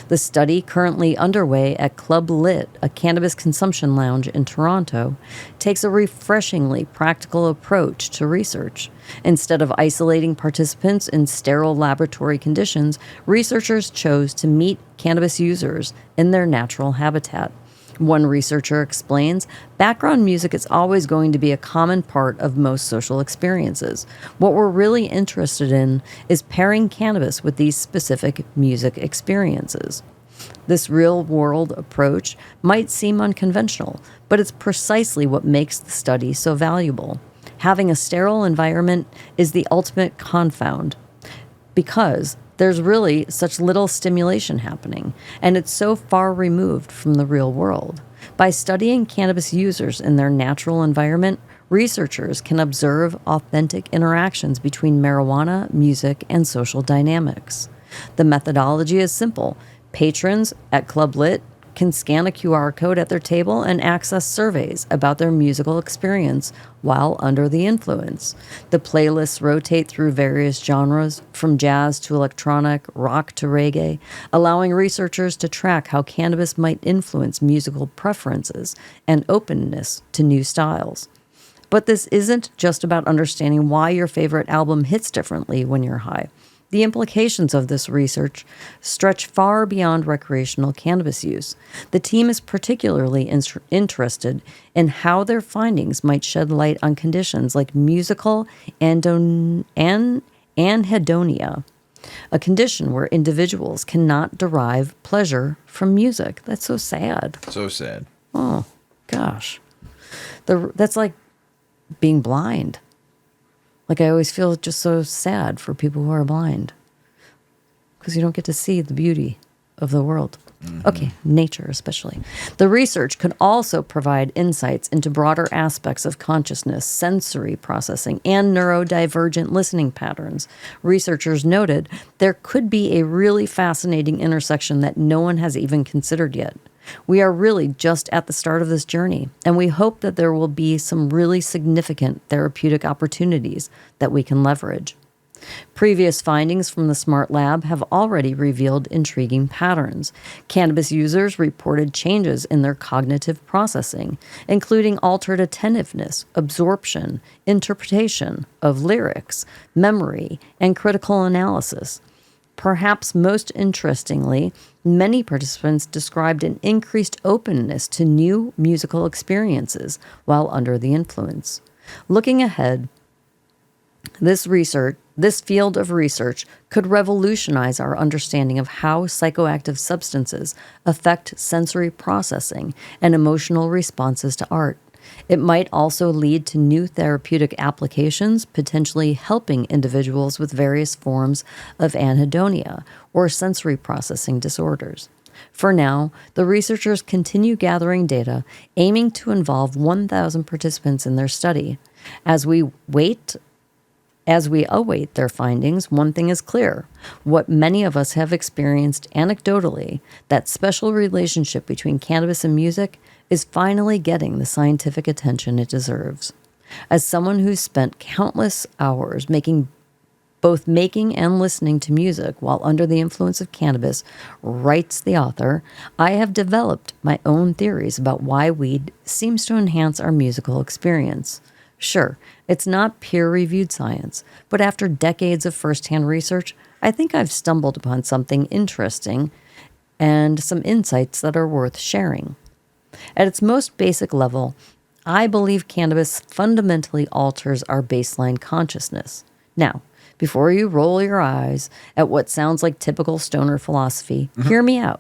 The study, currently underway at Club Lit, a cannabis consumption lounge in Toronto, takes a refreshingly practical approach to research. Instead of isolating participants in sterile laboratory conditions, researchers chose to meet cannabis users in their natural habitat. One researcher explains, background music is always going to be a common part of most social experiences. What we're really interested in is pairing cannabis with these specific music experiences. This real-world approach might seem unconventional, but it's precisely what makes the study so valuable. Having a sterile environment is the ultimate confound, because there's really such little stimulation happening, and it's so far removed from the real world. By studying cannabis users in their natural environment, researchers can observe authentic interactions between marijuana, music, and social dynamics. The methodology is simple. Patrons at Club Lit can scan a QR code at their table and access surveys about their musical experience while under the influence. The playlists rotate through various genres, from jazz to electronic, rock to reggae, allowing researchers to track how cannabis might influence musical preferences and openness to new styles. But this isn't just about understanding why your favorite album hits differently when you're high. The implications of this research stretch far beyond recreational cannabis use. The team is particularly interested in how their findings might shed light on conditions like musical anhedonia, a condition where individuals cannot derive pleasure from music. That's so sad. So sad. Oh, gosh. That's like being blind. Like, I always feel just so sad for people who are blind, because you don't get to see the beauty of the world. Okay, nature especially. The research could also provide insights into broader aspects of consciousness, sensory processing, and neurodivergent listening patterns. Researchers noted there could be a really fascinating intersection that no one has even considered yet. We are really just at the start of this journey, and we hope that there will be some really significant therapeutic opportunities that we can leverage. Previous findings from the SMART Lab have already revealed intriguing patterns. Cannabis users reported changes in their cognitive processing, including altered attentiveness, absorption, interpretation of lyrics, memory, and critical analysis. Perhaps most interestingly, many participants described an increased openness to new musical experiences while under the influence. Looking ahead, this field of research could revolutionize our understanding of how psychoactive substances affect sensory processing and emotional responses to art. It might also lead to new therapeutic applications, potentially helping individuals with various forms of anhedonia or sensory processing disorders. For now, the researchers continue gathering data, aiming to involve 1,000 participants in their study. As we await their findings, one thing is clear. What many of us have experienced anecdotally, that special relationship between cannabis and music is finally getting the scientific attention it deserves. As someone who's spent countless hours both making and listening to music while under the influence of cannabis, writes the author, I have developed my own theories about why weed seems to enhance our musical experience. Sure, it's not peer-reviewed science, but after decades of first-hand research, I think I've stumbled upon something interesting and some insights that are worth sharing. At its most basic level, I believe cannabis fundamentally alters our baseline consciousness. Now, before you roll your eyes at what sounds like typical stoner philosophy, hear me out.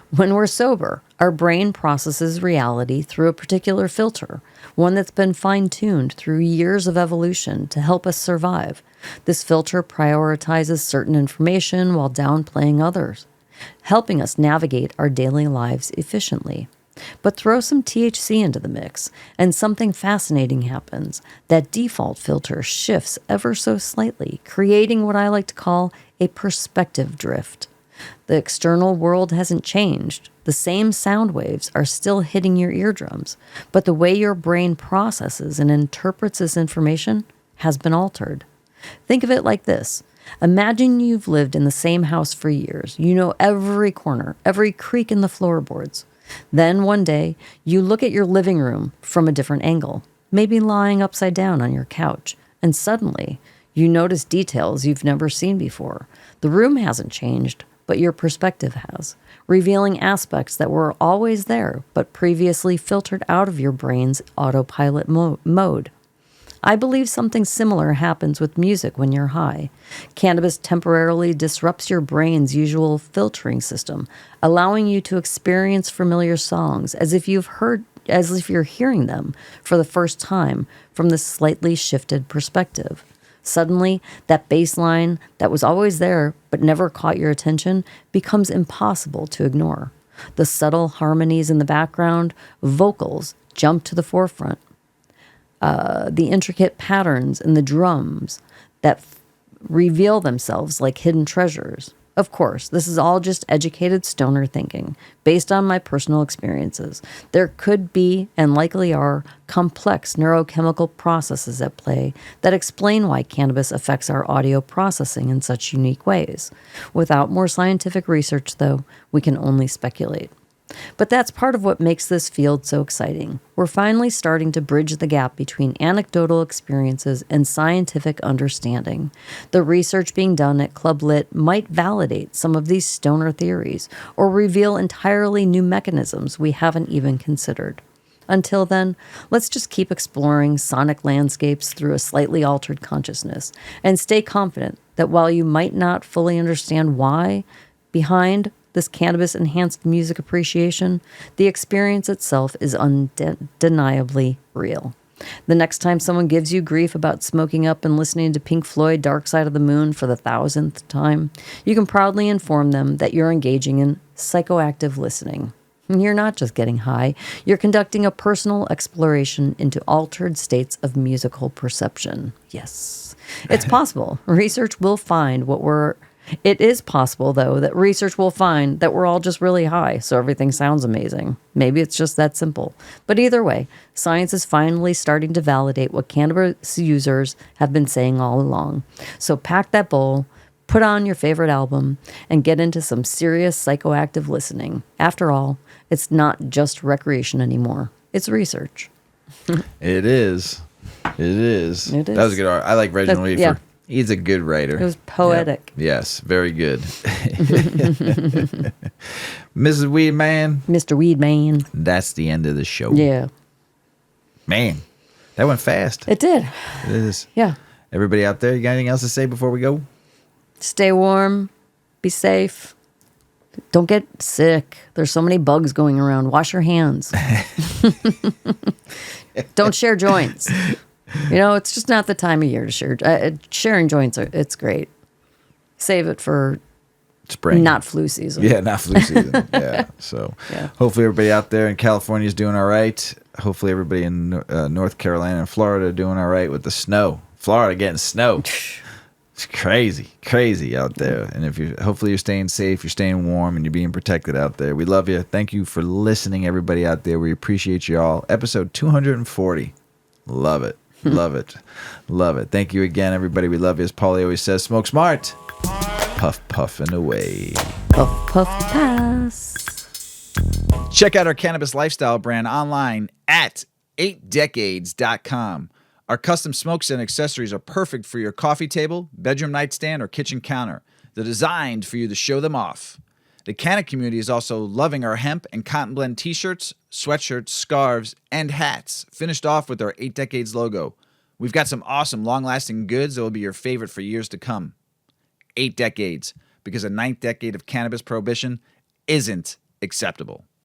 When we're sober, our brain processes reality through a particular filter, one that's been fine-tuned through years of evolution to help us survive. This filter prioritizes certain information while downplaying others, helping us navigate our daily lives efficiently. But throw some THC into the mix, and something fascinating happens. That default filter shifts ever so slightly, creating what I like to call a perspective drift. The external world hasn't changed. The same sound waves are still hitting your eardrums, but the way your brain processes and interprets this information has been altered. Think of it like this. Imagine you've lived in the same house for years. You know every corner, every creak in the floorboards. Then one day, you look at your living room from a different angle, maybe lying upside down on your couch, and suddenly you notice details you've never seen before. The room hasn't changed, but your perspective has, revealing aspects that were always there, but previously filtered out of your brain's autopilot mode. I believe something similar happens with music when you're high. Cannabis temporarily disrupts your brain's usual filtering system, allowing you to experience familiar songs as if you're hearing them for the first time from this slightly shifted perspective. Suddenly, that bass line that was always there but never caught your attention becomes impossible to ignore. The subtle harmonies in the background, vocals, jump to the forefront. The intricate patterns in the drums that reveal themselves like hidden treasures. Of course, this is all just educated stoner thinking, based on my personal experiences. There could be, and likely are, complex neurochemical processes at play that explain why cannabis affects our audio processing in such unique ways. Without more scientific research, though, we can only speculate. But that's part of what makes this field so exciting. We're finally starting to bridge the gap between anecdotal experiences and scientific understanding. The research being done at Club Lit might validate some of these stoner theories or reveal entirely new mechanisms we haven't even considered. Until then, let's just keep exploring sonic landscapes through a slightly altered consciousness and stay confident that while you might not fully understand why behind this cannabis-enhanced music appreciation, the experience itself is undeniably real. The next time someone gives you grief about smoking up and listening to Pink Floyd Dark Side of the Moon for the 1,000th time, you can proudly inform them that you're engaging in psychoactive listening. You're not just getting high, you're conducting a personal exploration into altered states of musical perception. Yes, it's possible. It is possible, though, that research will find that we're all just really high, so everything sounds amazing. Maybe it's just that simple. But either way, science is finally starting to validate what cannabis users have been saying all along. So pack that bowl, put on your favorite album, and get into some serious psychoactive listening. After all, it's not just recreation anymore. It's research. It is. That was a good art. I like Reginald Leafer. Yeah. He's a good writer. It was poetic. Yep. Yes, very good. Mrs. Weedman. Mr. Weedman. That's the end of the show. Yeah. Man, that went fast. It did. It is. Yeah. Everybody out there, you got anything else to say before we go? Stay warm. Be safe. Don't get sick. There's so many bugs going around. Wash your hands. Don't share joints. It's just not the time of year to share. Sharing joints, it's great. Save it for spring, not flu season. Yeah, not flu season. Yeah. So hopefully everybody out there in California is doing all right. Hopefully everybody in North Carolina and Florida are doing all right with the snow. Florida getting snow. It's crazy out there. And hopefully you're staying safe, you're staying warm, and you're being protected out there. We love you. Thank you for listening, everybody out there. We appreciate you all. Episode 240. Love it. Love it. Love it. Thank you again, everybody. We love you. As Paulie always says, smoke smart. Puff, puff, and away. Puff, puff, pass. Check out our cannabis lifestyle brand online at 8decades.com. Our custom smokes and accessories are perfect for your coffee table, bedroom nightstand, or kitchen counter. They're designed for you to show them off. The Canna community is also loving our hemp and cotton blend t-shirts, sweatshirts, scarves, and hats, finished off with our 8 Decades logo. We've got some awesome long-lasting goods that will be your favorite for years to come. 8 Decades, because a 9th decade of cannabis prohibition isn't acceptable.